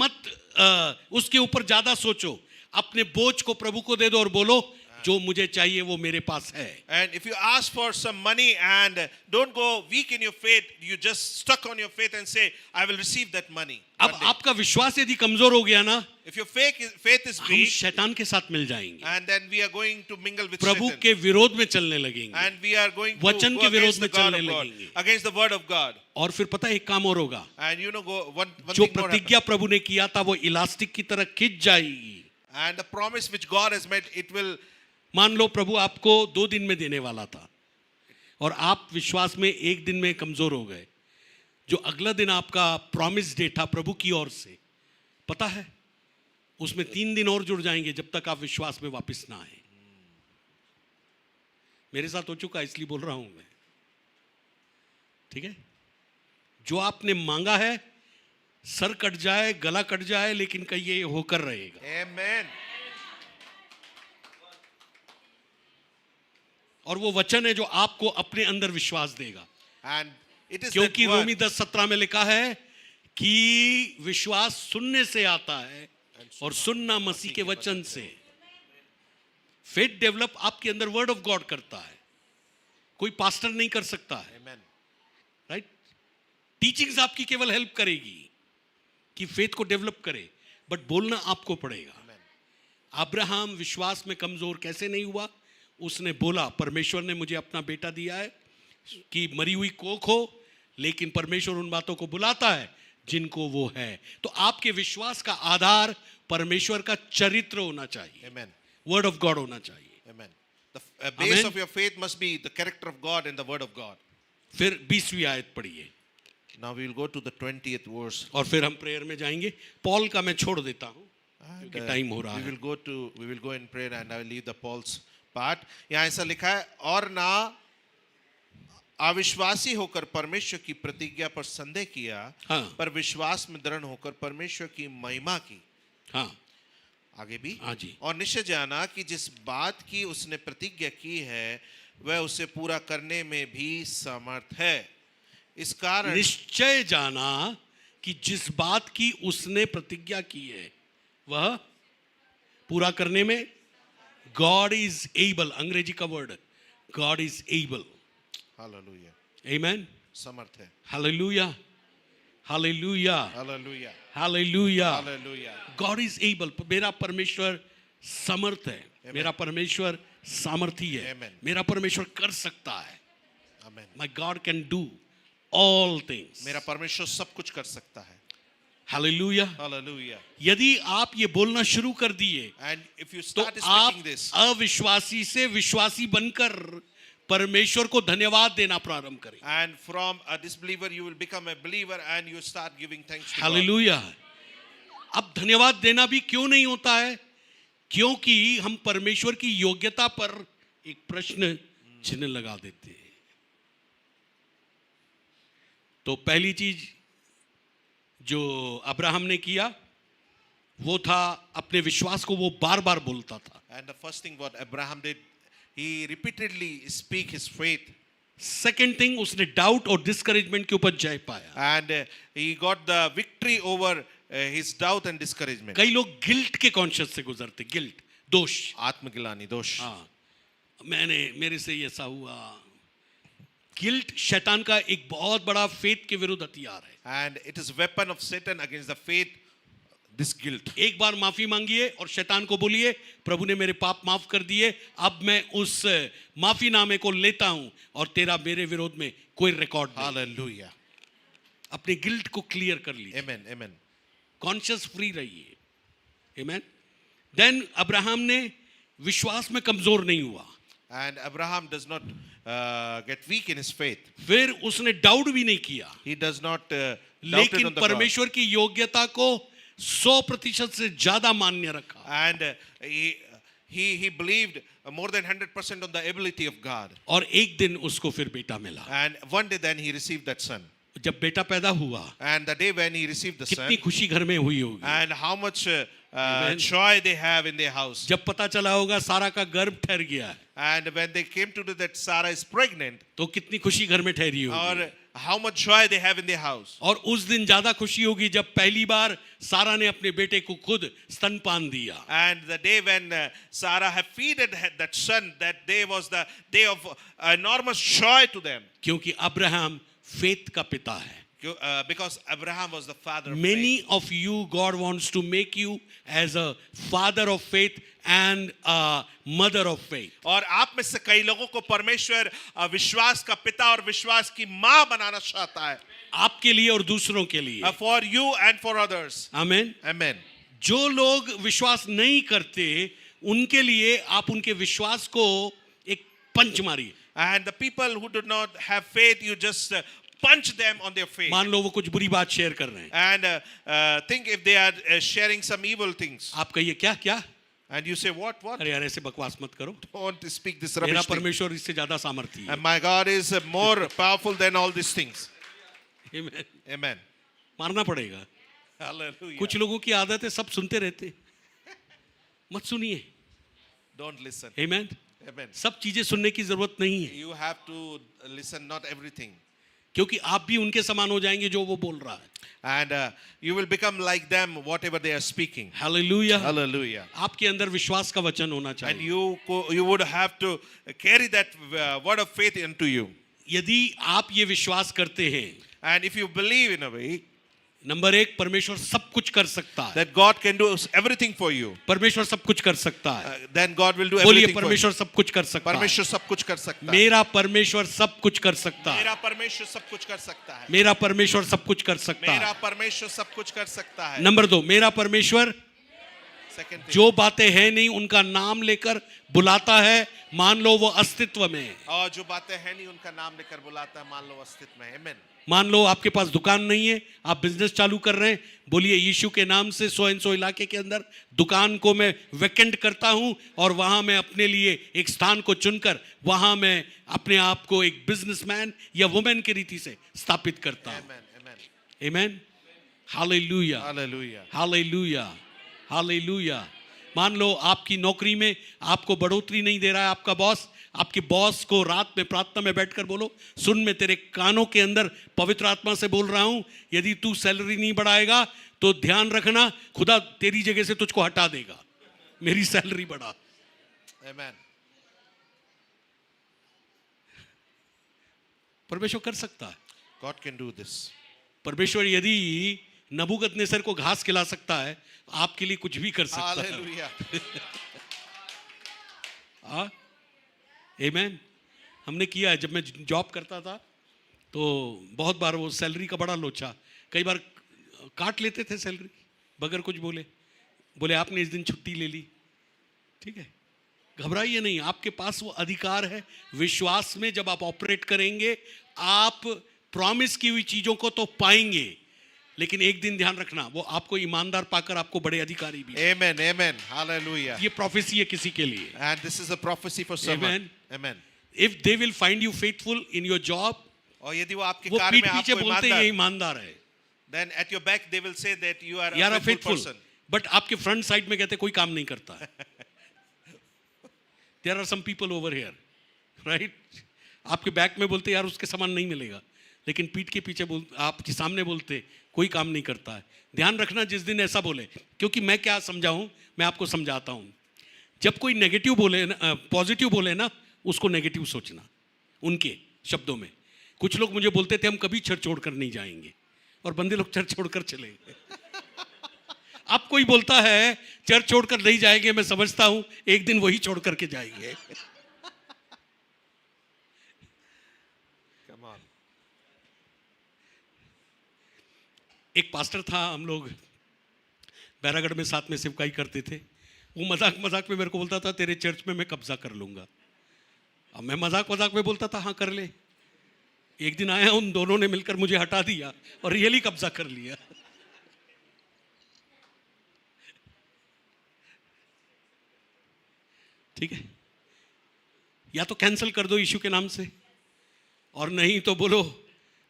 [SPEAKER 1] मत उसके ऊपर ज्यादा सोचो। अपने बोझ को प्रभु को दे दो और बोलो जो मुझे चाहिए वो मेरे पास है।
[SPEAKER 2] And if you ask for some money and don't go weak in your faith, you just stuck on your faith and say, I will receive that money.
[SPEAKER 1] अब
[SPEAKER 2] one day.
[SPEAKER 1] आपका विश्वास यदि कमजोर हो गया ना,
[SPEAKER 2] If your faith is
[SPEAKER 1] हम
[SPEAKER 2] weak,
[SPEAKER 1] शैतान के साथ मिल जाएंगे,
[SPEAKER 2] and then we are going to mingle with
[SPEAKER 1] Prabhu
[SPEAKER 2] Satan.
[SPEAKER 1] के विरोध में चलने लगेंगे
[SPEAKER 2] And we are going to
[SPEAKER 1] वचन
[SPEAKER 2] go
[SPEAKER 1] के विरोध
[SPEAKER 2] against the
[SPEAKER 1] में
[SPEAKER 2] God
[SPEAKER 1] चलने
[SPEAKER 2] of God,
[SPEAKER 1] लगेंगे।
[SPEAKER 2] against the word of God.
[SPEAKER 1] और फिर पता है एक काम और होगा,
[SPEAKER 2] And you know, one
[SPEAKER 1] जो
[SPEAKER 2] thing more
[SPEAKER 1] प्रतिज्ञा
[SPEAKER 2] happens.
[SPEAKER 1] प्रभु ने किया था वो इलास्टिक की तरह खिंच जाएगी।
[SPEAKER 2] And the promise which God has made, it will.
[SPEAKER 1] मान लो प्रभु आपको 2 दिन में देने वाला था और आप विश्वास में 1 दिन में कमजोर हो गए। जो अगला दिन आपका प्रॉमिस डे था प्रभु की ओर से, पता है उसमें 3 दिन और जुड़ जाएंगे जब तक आप विश्वास में वापस ना आए। मेरे साथ हो चुका है इसलिए बोल रहा हूं मैं, ठीक है। जो आपने मांगा है सर कट जाए गला कट जाए लेकिन कहिए ये होकर रहेगा।
[SPEAKER 2] Amen.
[SPEAKER 1] और वो वचन है जो आपको अपने अंदर विश्वास देगा।
[SPEAKER 2] And it is that
[SPEAKER 1] क्योंकि रोमी
[SPEAKER 2] word.
[SPEAKER 1] 10:17 में लिखा है कि विश्वास सुनने से आता है और सुनना मसीह के वचन से। फेथ डेवलप आपके अंदर वर्ड ऑफ गॉड करता है, कोई पास्टर नहीं कर सकता है,
[SPEAKER 2] Amen.
[SPEAKER 1] राइट। टीचिंग्स आपकी केवल हेल्प करेगी कि फेथ को डेवलप करे, बट बोलना आपको पड़ेगा।
[SPEAKER 2] Amen.
[SPEAKER 1] अब्राहम विश्वास में कमजोर कैसे नहीं हुआ? उसने बोला परमेश्वर ने मुझे अपना बेटा दिया है कि मरी हुई कोख हो, लेकिन परमेश्वर उन बातों को बुलाता है जिनको वो है। तो आपके विश्वास का आधार परमेश्वर का चरित्र होना चाहिए,
[SPEAKER 2] Amen.
[SPEAKER 1] वर्ड ऑफ गॉड होना चाहिए।
[SPEAKER 2] Amen. The base
[SPEAKER 1] Amen.
[SPEAKER 2] of your faith must be the character of God and the word of God.
[SPEAKER 1] फिर 20वीं आयत पढ़िए
[SPEAKER 2] Now we will go to the 20th verse.
[SPEAKER 1] और फिर हम प्रेयर में जाएंगे। पॉल का मैं छोड़ देता हूं
[SPEAKER 2] And,
[SPEAKER 1] क्योंकि टाइम हो रहा
[SPEAKER 2] we
[SPEAKER 1] है।
[SPEAKER 2] will go in prayer and I will leave the Paul's part. यहाँ ऐसा लिखा है, और ना अविश्वासी होकर परमेश्वर की प्रतिज्ञा पर संदेह किया,
[SPEAKER 1] हाँ।
[SPEAKER 2] पर विश्वास में दृढ़ होकर परमेश्वर की महिमा की।
[SPEAKER 1] हाँ
[SPEAKER 2] आगे भी,
[SPEAKER 1] हाँ जी।
[SPEAKER 2] और निश्चय जाना कि जिस बात की उसने प्रतिज्ञा की है वह उसे पूरा करने में भी समर्थ है। इस कारण
[SPEAKER 1] निश्चय जाना कि जिस बात की उसने प्रतिज्ञा की है वह पूरा करने में, गॉड इज एबल, अंग्रेजी का word, God is able.
[SPEAKER 2] Hallelujah,
[SPEAKER 1] amen,
[SPEAKER 2] समर्थ है।
[SPEAKER 1] Hallelujah, hallelujah,
[SPEAKER 2] hallelujah,
[SPEAKER 1] hallelujah.
[SPEAKER 2] Hallelujah.
[SPEAKER 1] God is able, मेरा परमेश्वर समर्थ है, मेरा परमेश्वर सामर्थी है,
[SPEAKER 2] Amen.
[SPEAKER 1] मेरा परमेश्वर कर सकता है।
[SPEAKER 2] आमेन।
[SPEAKER 1] My God can do all things.
[SPEAKER 2] मेरा परमेश्वर सब कुछ कर सकता है.
[SPEAKER 1] हालेलुया.
[SPEAKER 2] Hallelujah.
[SPEAKER 1] यदि आप ये बोलना शुरू कर दिए
[SPEAKER 2] And if you
[SPEAKER 1] तो
[SPEAKER 2] start
[SPEAKER 1] आप
[SPEAKER 2] speaking this,
[SPEAKER 1] अविश्वासी से विश्वासी बनकर परमेश्वर को धन्यवाद देना प्रारंभ करें.
[SPEAKER 2] and from a disbeliever you will become a believer and you start giving thanks to God.
[SPEAKER 1] Hallelujah. अब धन्यवाद देना भी क्यों नहीं होता है? क्योंकि हम परमेश्वर की योग्यता पर एक प्रश्न चिन्ह लगा देते हैं. तो पहली चीज जो अब्राहम ने किया वो था अपने विश्वास को वो बार बार बोलता था.
[SPEAKER 2] And the first thing what Abraham did, he repeatedly speak his faith.
[SPEAKER 1] Second thing, उसने डाउट और डिस्करेजमेंट के ऊपर जय पाया.
[SPEAKER 2] And he got the victory over his doubt and discouragement.
[SPEAKER 1] कई लोग गिल्ट के कॉन्शियस से गुजरते. गिल्ट, दोष.
[SPEAKER 2] आत्मग्लानि, दोष.
[SPEAKER 1] हाँ, मेरे से ऐसा हुआ. गिल्ट शैतान का एक बहुत बड़ा फेथ के विरुद्ध हथियार है.
[SPEAKER 2] And it is weapon of Satan against the faith, this guilt.
[SPEAKER 1] एक बार माफी मांगिए और शैतान को बोलिए प्रभु ने मेरे पाप माफ कर दिए, अब मैं उस माफीनामे को लेता हूं और तेरा मेरे विरोध में कोई रिकॉर्ड नहीं.
[SPEAKER 2] Hallelujah.
[SPEAKER 1] अपने गिल्ट को क्लियर कर लीजिए.
[SPEAKER 2] Amen, amen.
[SPEAKER 1] कॉन्शियस फ्री रहिए. आमेन. देन अब्राहम ने विश्वास में कमजोर नहीं हुआ.
[SPEAKER 2] And Abraham does not get weak in his faith.
[SPEAKER 1] फिर उसने डाउट भी नहीं किया.
[SPEAKER 2] He does not doubted
[SPEAKER 1] लेकिन
[SPEAKER 2] on the God.
[SPEAKER 1] परमेश्वर की योग्यता को 100% से ज्यादा मान्य रखा.
[SPEAKER 2] And he believed more than 100% on the ability of God.
[SPEAKER 1] और एक दिन उसको फिर बेटा मिला.
[SPEAKER 2] And one day then he received that son.
[SPEAKER 1] जब बेटा पैदा हुआ,
[SPEAKER 2] And the day when he received the son,
[SPEAKER 1] कितनी खुशी घर में हुई होगी.
[SPEAKER 2] and how much
[SPEAKER 1] Amen.
[SPEAKER 2] joy they have in their house.
[SPEAKER 1] जब पता चला होगा सारा का गर्भ ठहर गया है,
[SPEAKER 2] And when they came to know that Sarah is pregnant,
[SPEAKER 1] तो कितनी खुशी घर में ठहरी होगी.
[SPEAKER 2] or how much joy they have in their house.
[SPEAKER 1] और उस दिन ज्यादा खुशी होगी जब पहली बार सारा ने अपने बेटे को खुद स्तनपान दिया.
[SPEAKER 2] And the day when Sarah had feeded that son, that day was the day of enormous joy to them.
[SPEAKER 1] क्योंकि अब्राहम फेथ का पिता है.
[SPEAKER 2] Because Abraham was the father of
[SPEAKER 1] Many
[SPEAKER 2] faith.
[SPEAKER 1] of you, God wants to make you as a father of faith and a mother of faith.
[SPEAKER 2] और आप में से कई लोगों को परमेश्वर विश्वास का पिता और विश्वास की माँ बनाना चाहता है.
[SPEAKER 1] आपके लिए और दूसरों के लिए.
[SPEAKER 2] For you and for others.
[SPEAKER 1] आमीन.
[SPEAKER 2] Amen.
[SPEAKER 1] जो लोग विश्वास नहीं करते उनके लिए आप उनके विश्वास को एक पंच मारिए.
[SPEAKER 2] And the people who do not have faith, you just punch them on their face.
[SPEAKER 1] मान लो वो कुछ बुरी बात शेयर कर रहे हैं.
[SPEAKER 2] And think if they are sharing some evil things.
[SPEAKER 1] आप कहिए क्या क्या.
[SPEAKER 2] And you say, what?
[SPEAKER 1] अरे यार ऐसे बकवास मत करो.
[SPEAKER 2] Don't speak this
[SPEAKER 1] मेरा
[SPEAKER 2] rubbish thing.
[SPEAKER 1] परमेश्वर इससे ज्यादा सामर्थी है.
[SPEAKER 2] And my God is more powerful than all these things.
[SPEAKER 1] Amen.
[SPEAKER 2] Amen.
[SPEAKER 1] मारना पड़ेगा.
[SPEAKER 2] Hallelujah.
[SPEAKER 1] कुछ लोगों की आदत है सब सुनते रहते. मत सुनिए.
[SPEAKER 2] Don't listen.
[SPEAKER 1] Amen.
[SPEAKER 2] Amen.
[SPEAKER 1] सब चीजें सुनने की जरूरत नहीं है.
[SPEAKER 2] You have to listen, not everything.
[SPEAKER 1] क्योंकि आप भी उनके समान हो जाएंगे जो वो बोल रहा है.
[SPEAKER 2] And you will become like them, whatever they are speaking.
[SPEAKER 1] Hallelujah.
[SPEAKER 2] Hallelujah.
[SPEAKER 1] आपके अंदर विश्वास का वचन होना
[SPEAKER 2] And
[SPEAKER 1] चाहिए.
[SPEAKER 2] you would have to carry that word of faith into you.
[SPEAKER 1] यदि आप ये विश्वास करते हैं,
[SPEAKER 2] And if you believe in a way
[SPEAKER 1] number एक, परमेश्वर सब कुछ कर सकता है.
[SPEAKER 2] that God can do everything for you,
[SPEAKER 1] परमेश्वर सब कुछ कर सकता है.
[SPEAKER 2] then God will do
[SPEAKER 1] बोलिए
[SPEAKER 2] everything for you.
[SPEAKER 1] परमेश्वर सब कुछ कर सकता है.
[SPEAKER 2] परमेश्वर सब कुछ कर सकता है.
[SPEAKER 1] मेरा परमेश्वर सब कुछ कर सकता है.
[SPEAKER 2] मेरा परमेश्वर सब कुछ कर सकता है.
[SPEAKER 1] मेरा परमेश्वर सब कुछ कर सकता
[SPEAKER 2] मेरा
[SPEAKER 1] है.
[SPEAKER 2] परमेश्वर सब कुछ कर सकता है.
[SPEAKER 1] नंबर दो, मेरा परमेश्वर
[SPEAKER 2] Second thing.
[SPEAKER 1] जो बातें हैं नहीं उनका नाम लेकर बुलाता है. मान लो वो अस्तित्व में है.
[SPEAKER 2] और जो बातें हैं नहीं उनका नाम लेकर बुलाता है, मान लो अस्तित्व में. Amen.
[SPEAKER 1] मान लो आपके पास दुकान नहीं है, आप बिजनेस चालू कर रहे हैं. बोलिए यीशु के नाम से सो एंड सो इलाके के अंदर दुकान को मैं वैकेंट करता हूं और वहां मैं अपने लिए एक स्थान को चुनकर वहां मैं अपने आप को एक बिजनेसमैन या वुमेन की रीति से स्थापित करता हूं.
[SPEAKER 2] Amen. Amen.
[SPEAKER 1] आमीन. हालेलुया.
[SPEAKER 2] Hallelujah.
[SPEAKER 1] हालेलुया. हालेलुया. मान लो आपकी नौकरी में आपको बढ़ोतरी नहीं दे रहा है आपका बॉस. आपके बॉस को रात में प्रार्थना में बैठकर बोलो, सुन मैं तेरे कानों के अंदर पवित्र आत्मा से बोल रहा हूं, यदि तू सैलरी नहीं बढ़ाएगा तो ध्यान रखना खुदा तेरी जगह से तुझको हटा देगा. मेरी सैलरी बढ़ा.
[SPEAKER 2] Amen.
[SPEAKER 1] परमेश्वर कर सकता है.
[SPEAKER 2] God can do this.
[SPEAKER 1] परमेश्वर यदि नबूकदनेस्सर को घास खिला सकता है, आपके लिए कुछ भी कर सकता है.
[SPEAKER 2] Hallelujah.
[SPEAKER 1] आमेन. हमने किया है. जब मैं जॉब करता था तो बहुत बार वो सैलरी का बड़ा लोचा, कई बार काट लेते थे सैलरी बगैर कुछ बोले, बोले आपने इस दिन छुट्टी ले ली, ठीक है, घबराइए नहीं, आपके पास वो अधिकार है। विश्वास में जब आप ऑपरेट करेंगे, आप प्रॉमिस की हुई चीजों को तो पाएंगे, लेकिन एक दिन ध्यान रखना, वो आपको ईमानदार पाकर आपको बड़े अधिकारी भी।
[SPEAKER 2] Amen. Amen. Hallelujah.
[SPEAKER 1] ये प्रोफेसी है किसी के लिए।
[SPEAKER 2] And this is a prophecy for someone.
[SPEAKER 1] Amen.
[SPEAKER 2] Amen.
[SPEAKER 1] If they will find you faithful in your job,
[SPEAKER 2] और यदि वो आपके
[SPEAKER 1] वो
[SPEAKER 2] कार्य
[SPEAKER 1] पीठ
[SPEAKER 2] में
[SPEAKER 1] पीछे
[SPEAKER 2] आपको
[SPEAKER 1] बोलते हैं ये
[SPEAKER 2] ईमानदार,
[SPEAKER 1] ईमानदार है,
[SPEAKER 2] then at your back they will say that you are
[SPEAKER 1] यार
[SPEAKER 2] a faithful
[SPEAKER 1] faithful,
[SPEAKER 2] person.
[SPEAKER 1] But आपके फ्रंट साइड में कहते कोई काम नहीं करता है। There are some people over here, right? आपके बैक में बोलते यार उसके समान नहीं मिलेगा, लेकिन पीठ के पीछे आपके सामने बोलते कोई काम नहीं करता है। ध्यान रखना जिस दिन ऐसा बोले, क्योंकि मैं क्या समझाऊं, मैं आपको समझाता हूं। जब कोई नेगेटिव बोले ना, पॉजिटिव बोले ना, उसको नेगेटिव सोचना। उनके शब्दों में कुछ लोग मुझे बोलते थे हम कभी चर्च छोड़कर नहीं जाएंगे, और बंदे लोग चर्च छोड़कर चले गए। अब कोई बोलता है चर्च छोड़कर नहीं जाएंगे, मैं समझता हूं एक दिन वही छोड़ करके जाएंगे।
[SPEAKER 2] Come on.
[SPEAKER 1] एक पास्टर था, हम लोग बैरागढ़ में साथ में सेवकाई करते थे। वो मजाक मजाक में मेरे को बोलता था तेरे चर्च में मैं कब्जा कर लूंगा। अब मैं मजाक मजाक में बोलता था हाँ कर ले। एक दिन आया, उन दोनों ने मिलकर मुझे हटा दिया और रियली कब्जा कर लिया। ठीक है, या तो कैंसिल कर दो यीशु के नाम से, और नहीं तो बोलो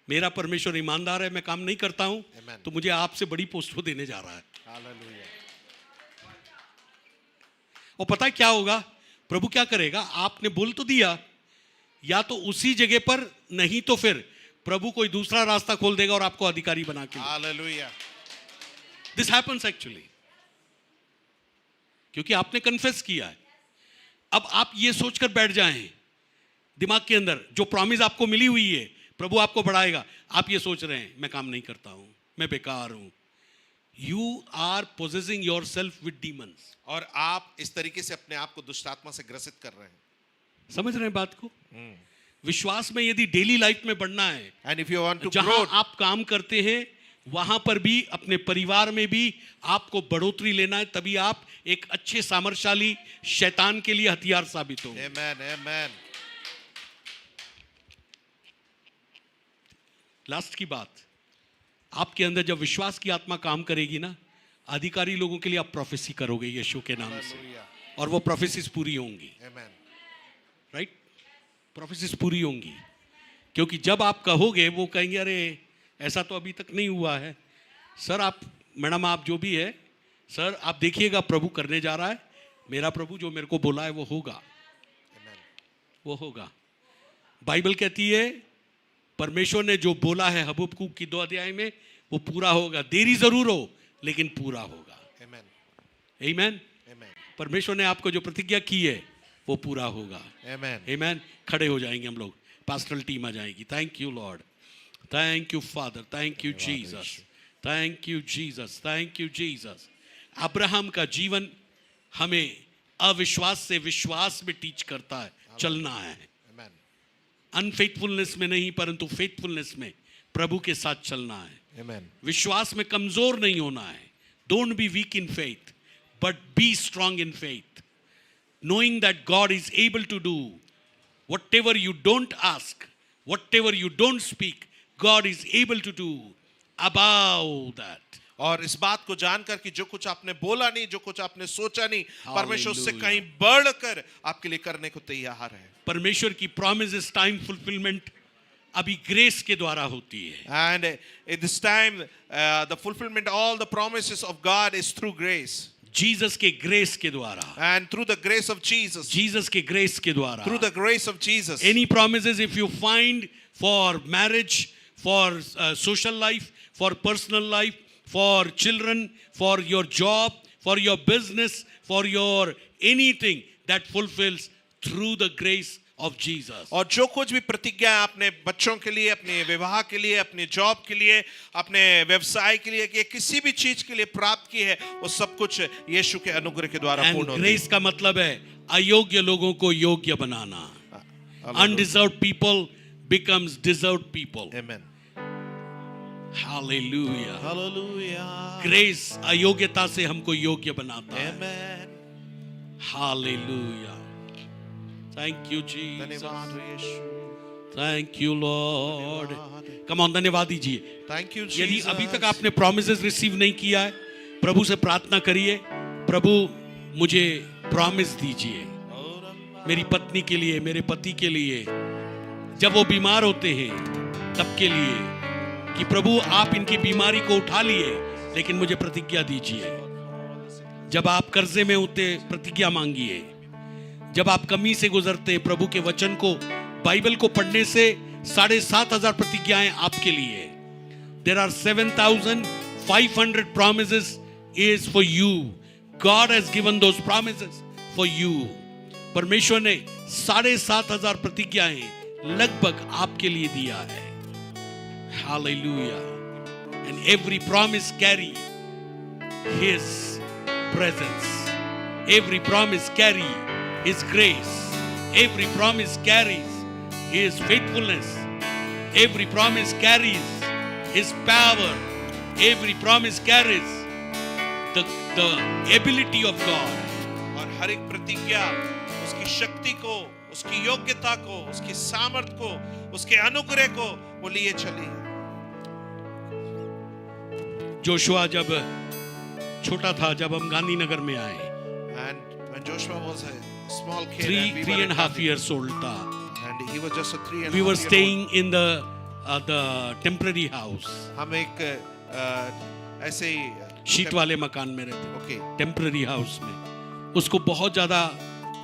[SPEAKER 1] मेरा परमेश्वर ईमानदार है, मैं काम नहीं करता हूं,
[SPEAKER 2] Amen.
[SPEAKER 1] तो मुझे आपसे बड़ी पोस्ट वो देने जा रहा है।
[SPEAKER 2] Hallelujah.
[SPEAKER 1] और पता है क्या होगा, प्रभु क्या करेगा, आपने बोल तो दिया, या तो उसी जगह पर, नहीं तो फिर प्रभु कोई दूसरा रास्ता खोल देगा और आपको अधिकारी बना के।
[SPEAKER 2] Hallelujah.
[SPEAKER 1] दिस हैपेंस एक्चुअली, क्योंकि आपने कन्फेस किया है। अब आप ये सोचकर बैठ जाएं दिमाग के अंदर, जो प्रॉमिस आपको मिली हुई है प्रभु आपको बढ़ाएगा, आप ये सोच रहे हैं मैं काम नहीं करता हूं, मैं बेकार हूं। You are possessing yourself with demons.
[SPEAKER 2] और आप इस तरीके से अपने आप को दुष्ट आत्मा से ग्रसित कर रहे हैं।
[SPEAKER 1] समझ रहे हैं बात को? विश्वास में यदि डेली लाइफ में बढ़ना है,
[SPEAKER 2] And if you want to
[SPEAKER 1] जहां
[SPEAKER 2] grow,
[SPEAKER 1] आप काम करते हैं वहां पर भी, अपने परिवार में भी आपको बढ़ोतरी लेना है, तभी आप एक अच्छे सामर्थशाली शैतान के लिए हथियार साबित होंगे।
[SPEAKER 2] Amen. Amen.
[SPEAKER 1] लास्ट की बात, आपके अंदर जब विश्वास की आत्मा काम करेगी ना, अधिकारी लोगों के लिए आप प्रोफेसी करोगे यीशु के नाम से,
[SPEAKER 2] Hallelujah.
[SPEAKER 1] और वो प्रोफेसीज पूरी होंगी।
[SPEAKER 2] Amen.
[SPEAKER 1] राइट, प्रोफेसीज पूरी होंगी, क्योंकि जब आप कहोगे वो कहेंगे अरे ऐसा तो अभी तक नहीं हुआ है सर, आप मैडम आप जो भी है सर, आप देखिएगा प्रभु करने जा रहा है, मेरा प्रभु जो मेरे को बोला है वो होगा।
[SPEAKER 2] Amen.
[SPEAKER 1] वो होगा। बाइबल कहती है परमेश्वर ने जो बोला है हबक्कूक की 2 अध्याय में, वो पूरा होगा। देरी जरूर हो लेकिन पूरा होगा।
[SPEAKER 2] Amen.
[SPEAKER 1] आमीन।
[SPEAKER 2] Amen.
[SPEAKER 1] परमेश्वर ने आपको जो प्रतिज्ञा की है वो पूरा होगा।
[SPEAKER 2] Amen.
[SPEAKER 1] आमीन। खड़े हो जाएंगे हम लोग, पास्टरल टीम आ जाएगी। Thank you Lord, thank you father, thank you Jesus, thank you Jesus, thank you Jesus. Abraham का जीवन हमें अविश्वास से विश्वास में टीच करता है, चलना है।
[SPEAKER 2] Amen.
[SPEAKER 1] अनफेथफुलनेस में नहीं, परंतु फेथफुलनेस में प्रभु के साथ चलना है।
[SPEAKER 2] Amen.
[SPEAKER 1] विश्वास में कमजोर नहीं होना है। Don't be weak in faith but B strong in faith, knowing that God is able to do whatever you don't ask, whatever you don't speak, God is able to do above that.
[SPEAKER 2] और इस बात को जानकर कि जो कुछ आपने बोला नहीं, जो कुछ आपने सोचा नहीं, परमेश्वर उससे
[SPEAKER 1] Hallelujah.
[SPEAKER 2] कहीं बढ़कर आपके लिए करने को तैयार है।
[SPEAKER 1] परमेश्वर की promises टाइम फुलफिलमेंट अभी ग्रेस के द्वारा होती है।
[SPEAKER 2] And at this time, the fulfillment, all the promises of God is through grace.
[SPEAKER 1] Jesus के ग्रेस के द्वारा,
[SPEAKER 2] And through the grace of Jesus.
[SPEAKER 1] Jesus के ग्रेस के द्वारा।
[SPEAKER 2] Through the grace of Jesus.
[SPEAKER 1] Any promises if you find for marriage, for social life, for personal life, for children, for your job, for your business, for your anything that fulfills through the grace of Jesus.
[SPEAKER 2] और जो कुछ भी प्रतिज्ञा आपने बच्चों के लिए, अपने विवाह के लिए, अपने जॉब के लिए, अपने व्यवसाय के लिए, कि किसी भी चीज के लिए प्राप्त की है, वो सब कुछ यीशु के अनुग्रह के द्वारा
[SPEAKER 1] And
[SPEAKER 2] पूर्ण होती है।
[SPEAKER 1] grace का मतलब है अयोग्य लोगों को योग्य बनाना, undeserved people becomes deserved people.
[SPEAKER 2] Amen.
[SPEAKER 1] Hallelujah.
[SPEAKER 2] Hallelujah.
[SPEAKER 1] Grace अयोग्यता से हमको योग्य बनाता है.
[SPEAKER 2] Amen.
[SPEAKER 1] Hallelujah. Thank you, Jesus.
[SPEAKER 2] धन्यवाद हो यीशु.
[SPEAKER 1] Thank you, Lord.
[SPEAKER 2] धन्यवाद.
[SPEAKER 1] Come on, धन्यवाद दीजिए.
[SPEAKER 2] Thank you,
[SPEAKER 1] यदि
[SPEAKER 2] Jesus.
[SPEAKER 1] अभी तक आपने promises रिसीव नहीं किया है, प्रभु से प्रार्थना करिए, प्रभु मुझे प्रॉमिस दीजिए मेरी पत्नी के लिए, मेरे पति के लिए, जब वो बीमार होते हैं तब के लिए, कि प्रभु आप इनकी बीमारी को उठा लिए, लेकिन मुझे प्रतिज्ञा दीजिए. जब आप कर्जे में होते प्रतिज्ञा मांगिए. जब आप कमी से गुजरते, प्रभु के वचन को, बाइबल को पढ़ने से 7,500 प्रतिज्ञाएं आपके लिए. There are 7,500 promises is for you. God has given those promises for you. परमेश्वर ने 7,500 प्रतिज्ञाएं लगभग आपके लिए दिया है. Hallelujah. And every promise carry His presence. Every promise carry His grace. Every promise carries His faithfulness. Every promise carries His power. Every promise carries the ability of God.
[SPEAKER 2] और हर एक प्रतिज्ञा उसकी शक्ति को, उसकी योग्यता को, उसकी सामर्थ को, उसके अनुग्रह को वो लिए चली है.
[SPEAKER 1] जोशुआ जब छोटा था, जब हम गांधीनगर में आए,
[SPEAKER 2] And when Joshua was a small kid,
[SPEAKER 1] three
[SPEAKER 2] and we
[SPEAKER 1] three
[SPEAKER 2] were
[SPEAKER 1] and a
[SPEAKER 2] in
[SPEAKER 1] half
[SPEAKER 2] Gandhi,
[SPEAKER 1] years old था.
[SPEAKER 2] and he was just a 3 and
[SPEAKER 1] We
[SPEAKER 2] a
[SPEAKER 1] were
[SPEAKER 2] half year
[SPEAKER 1] staying in the temporary house.
[SPEAKER 2] old. हम एक ऐसे ही
[SPEAKER 1] sheet वाले मकान में रहते,
[SPEAKER 2] okay
[SPEAKER 1] temporary house में. उसको बहुत ज्यादा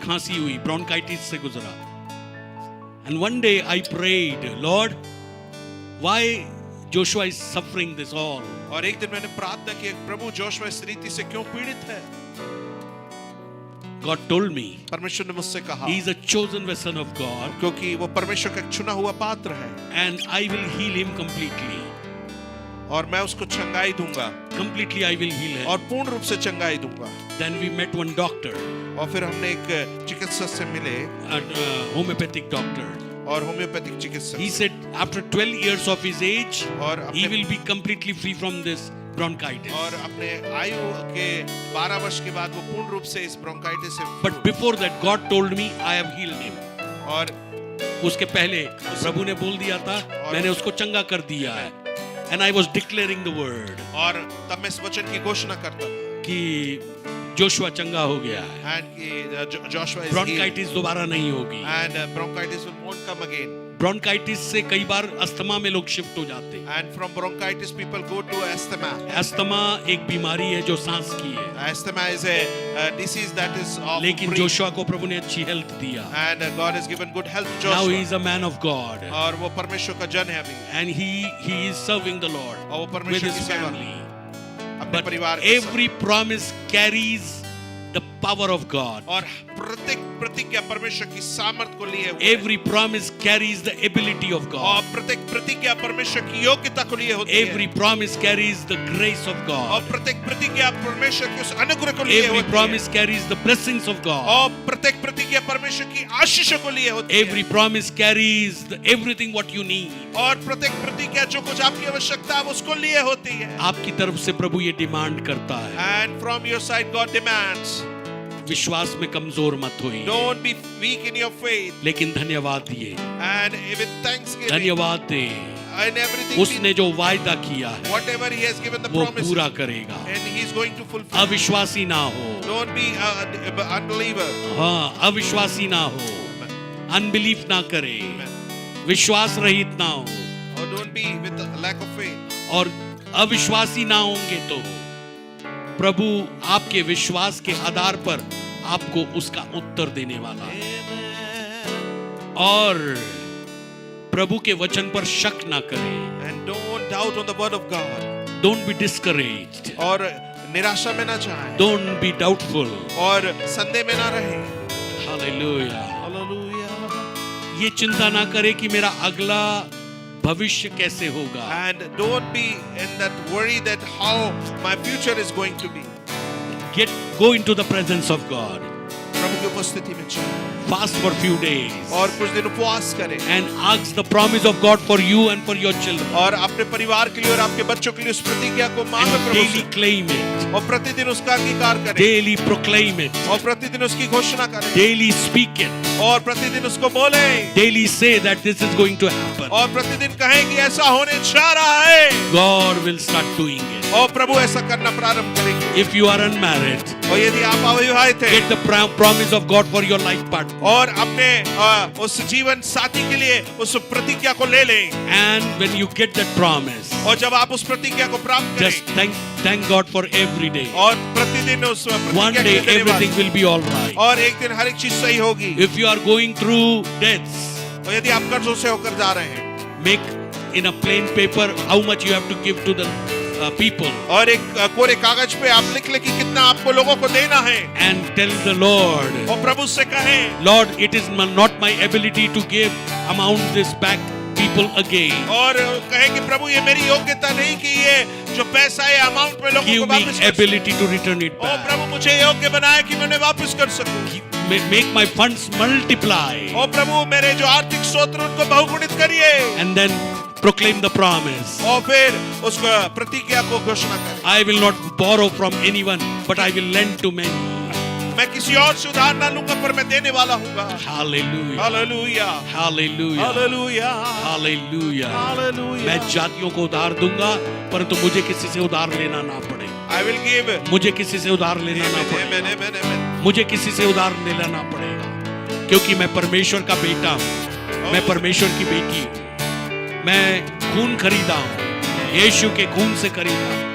[SPEAKER 1] खांसी हुई, ब्रोंकाइटिस से गुजरा. And one day I prayed, Lord, why Joshua is suffering this all?
[SPEAKER 2] और एक दिन मैंने प्रार्थना की, प्रभु जोशुआ इस रीति से क्यों पीड़ित है.
[SPEAKER 1] God told me,
[SPEAKER 2] परमेश्वर ने मुझसे कहा,
[SPEAKER 1] he is a chosen vessel of God,
[SPEAKER 2] क्योंकि वो परमेश्वर का चुना हुआ पात्र है
[SPEAKER 1] and I will heal him completely.
[SPEAKER 2] और मैं उसको चंगाई दूंगा,
[SPEAKER 1] Completely I will heal him.
[SPEAKER 2] और पूर्ण रूप से चंगाई दूंगा.
[SPEAKER 1] Then we met one doctor,
[SPEAKER 2] और फिर हमने एक चिकित्सक से मिले,
[SPEAKER 1] a homeopathic doctor.
[SPEAKER 2] और होम्योपैथिक चिकित्सक.
[SPEAKER 1] He said after 12 years of his age,
[SPEAKER 2] और
[SPEAKER 1] he
[SPEAKER 2] अपने
[SPEAKER 1] will be completely free from this bronchitis.
[SPEAKER 2] और अपने आयु के 12 वर्ष के बाद वो पूर्ण रूप से इस ब्रोंकाइटिस से.
[SPEAKER 1] But before that, God told me I have healed him.
[SPEAKER 2] और
[SPEAKER 1] उसके पहले प्रभु ने बोल दिया था, मैंने उसको चंगा कर दिया है. And I was declaring the word
[SPEAKER 2] और तब मैं इस वचन की घोषणा करता था
[SPEAKER 1] कि जोशुआ चंगा हो गया है.
[SPEAKER 2] and कि Joshua is healed
[SPEAKER 1] ब्रोंकाइटिस दोबारा नहीं होगी.
[SPEAKER 2] and bronchitis won't come again.
[SPEAKER 1] Bronchitis से कई बार अस्थमा में लोग शिफ्ट हो जाते हैं.
[SPEAKER 2] And from bronchitis people go to asthma.
[SPEAKER 1] Asthma एक बीमारी है जो सांस की है.
[SPEAKER 2] Asthma is a disease that is of
[SPEAKER 1] लेकिन
[SPEAKER 2] breathing.
[SPEAKER 1] जोशुआ को प्रभु ने अच्छी हेल्थ दिया.
[SPEAKER 2] And God has given good health to
[SPEAKER 1] Now he
[SPEAKER 2] Joshua.
[SPEAKER 1] is a man of God.
[SPEAKER 2] और वो परमेश्वर का जन है अभी,
[SPEAKER 1] And he is serving the Lord
[SPEAKER 2] और वो
[SPEAKER 1] with
[SPEAKER 2] परमेश्वर
[SPEAKER 1] his
[SPEAKER 2] की सेवा
[SPEAKER 1] family.
[SPEAKER 2] अपने
[SPEAKER 1] But
[SPEAKER 2] परिवार के साथ.
[SPEAKER 1] every promise carries the power of God.
[SPEAKER 2] और प्रत्येक प्रतिज्ञा परमेश्वर की सामर्थ को लिए हुए है.
[SPEAKER 1] Every promise carries the ability of
[SPEAKER 2] और
[SPEAKER 1] God.
[SPEAKER 2] प्रत्येक प्रतिज्ञा परमेश्वर की योग्यता को लिए होती
[SPEAKER 1] Every
[SPEAKER 2] है.
[SPEAKER 1] promise carries the grace of
[SPEAKER 2] और
[SPEAKER 1] God.
[SPEAKER 2] प्रत्येक प्रतिज्ञा परमेश्वर के उस अनुग्रह को लिए
[SPEAKER 1] Every
[SPEAKER 2] होती है.
[SPEAKER 1] promise carries the blessings of God.
[SPEAKER 2] और प्रत्येक प्रतिज्ञा परमेश्वर की आशीषों को लिए होती है.
[SPEAKER 1] Every promise carries everything what you need.
[SPEAKER 2] और प्रत्येक प्रतिज्ञा जो कुछ आपकी आवश्यकता है उसको लिए होती है.
[SPEAKER 1] आपकी तरफ से प्रभु ये डिमांड करता है,
[SPEAKER 2] And from your side God demands,
[SPEAKER 1] विश्वास में कमजोर मत होइए,
[SPEAKER 2] don't be weak in your faith,
[SPEAKER 1] लेकिन धन्यवाद दिए,
[SPEAKER 2] and with thanksgiving
[SPEAKER 1] धन्यवाद दे.
[SPEAKER 2] and everything
[SPEAKER 1] उसने जो वायदा किया है
[SPEAKER 2] whatever he has given the
[SPEAKER 1] वो
[SPEAKER 2] promise,
[SPEAKER 1] पूरा करेगा.
[SPEAKER 2] and he is going to fulfill.
[SPEAKER 1] अविश्वासी ना हो.
[SPEAKER 2] Don't be an unbeliever.
[SPEAKER 1] हाँ, अविश्वासी ना हो, अनबिलीफ ना करे, विश्वास रहित ना हो.
[SPEAKER 2] Or don't be with a lack of faith.
[SPEAKER 1] और अविश्वासी ना होंगे तो प्रभु आपके विश्वास के आधार पर आपको उसका उत्तर देने वाला है. और प्रभु के वचन पर शक ना करें.
[SPEAKER 2] And don't doubt on the word of God.
[SPEAKER 1] Don't be discouraged.
[SPEAKER 2] और निराशा में ना जाए,
[SPEAKER 1] Don't be doubtful.
[SPEAKER 2] और संदेह में ना रहे.
[SPEAKER 1] Hallelujah.
[SPEAKER 2] Hallelujah.
[SPEAKER 1] ये चिंता ना करे कि मेरा अगला भविष्य कैसे होगा.
[SPEAKER 2] And don't be in that worry that how my future is going to be.
[SPEAKER 1] Go into the presence of God.
[SPEAKER 2] प्रभु की उपस्थिति में जाएं
[SPEAKER 1] fast for few days,
[SPEAKER 2] और कुछ दिन उपवास करें
[SPEAKER 1] and ask the promise of God for you and for your children.
[SPEAKER 2] और अपने परिवार के लिए और आपके बच्चों के लिए उस प्रतिज्ञा को मांगे
[SPEAKER 1] And
[SPEAKER 2] प्रभु
[SPEAKER 1] daily
[SPEAKER 2] से
[SPEAKER 1] claim it,
[SPEAKER 2] और प्रतिदिन उसका अंगीकार करें
[SPEAKER 1] daily proclaim it,
[SPEAKER 2] और प्रतिदिन उसकी घोषणा करें
[SPEAKER 1] daily speak it,
[SPEAKER 2] और प्रतिदिन उसको बोलें
[SPEAKER 1] daily say that this is going to happen.
[SPEAKER 2] और प्रतिदिन कहें कि ऐसा होने जा रहा है
[SPEAKER 1] God will start doing it.
[SPEAKER 2] और प्रभु ऐसा करना प्रारंभ करेंगे
[SPEAKER 1] If you are unmarried,
[SPEAKER 2] और यदि आप अविवाहित हैं
[SPEAKER 1] get the promise of God for your life partner.
[SPEAKER 2] और अपने उस जीवन साथी के लिए उस प्रतिज्ञा को ले लें
[SPEAKER 1] And when you get that promise,
[SPEAKER 2] और जब आप उस प्रतिज्ञा को प्राप्त
[SPEAKER 1] just
[SPEAKER 2] करें
[SPEAKER 1] thank God for every day.
[SPEAKER 2] और प्रतिदिन उस
[SPEAKER 1] One
[SPEAKER 2] प्रतिज्ञा
[SPEAKER 1] day
[SPEAKER 2] के लिए
[SPEAKER 1] everything
[SPEAKER 2] धन्यवाद
[SPEAKER 1] will be all right.
[SPEAKER 2] और एक दिन हर एक चीज सही होगी
[SPEAKER 1] If you are going through debts,
[SPEAKER 2] और यदि आप कर्जों से होकर जा रहे हैं
[SPEAKER 1] make in a plain paper how much you have to give to the people,
[SPEAKER 2] और एक कोरे कागज पे आप लिख ले कि कितना आपको लोगों को देना है
[SPEAKER 1] and tell the Lord,
[SPEAKER 2] और प्रभु से कहें
[SPEAKER 1] Lord, it is not my ability to give amount this back people again.
[SPEAKER 2] और कहें कि प्रभु ये मेरी योग्यता नहीं कि ये जो पैसा है अमाउंट में लोगों को
[SPEAKER 1] Give me
[SPEAKER 2] वापस कर
[SPEAKER 1] ability to return it
[SPEAKER 2] और
[SPEAKER 1] back.
[SPEAKER 2] प्रभु मुझे योग्य बनाया कि मैं उन्हें वापस कर सकूं
[SPEAKER 1] Make my funds multiply,
[SPEAKER 2] और प्रभु मेरे जो आर्थिक स्रोत हैं, उनको बहुगुणित करिए
[SPEAKER 1] and then proclaim the promise.
[SPEAKER 2] और फिर उसको प्रतिज्ञा को घोषणा करें
[SPEAKER 1] I will not borrow from anyone, but I will lend to many.
[SPEAKER 2] मैं किसी और से उधार ना लूंगा पर मैं देने वाला हूँगा
[SPEAKER 1] Hallelujah.
[SPEAKER 2] Hallelujah
[SPEAKER 1] Hallelujah.
[SPEAKER 2] Hallelujah
[SPEAKER 1] Hallelujah.
[SPEAKER 2] Hallelujah
[SPEAKER 1] मैं जातियों को उधार दूंगा, परंतु मुझे किसी से उधार लेना ना पड़े.
[SPEAKER 2] आई विल गिव
[SPEAKER 1] मुझे किसी से उधार लेना ना पड़े. मुझे किसी से उधार लेना ना पड़ेगा, क्योंकि मैं परमेश्वर का बेटा हूँ, मैं परमेश्वर की बेटी हूँ. मैं खून खरीदा हूँ, यीशु के खून से खरीदा हूँ.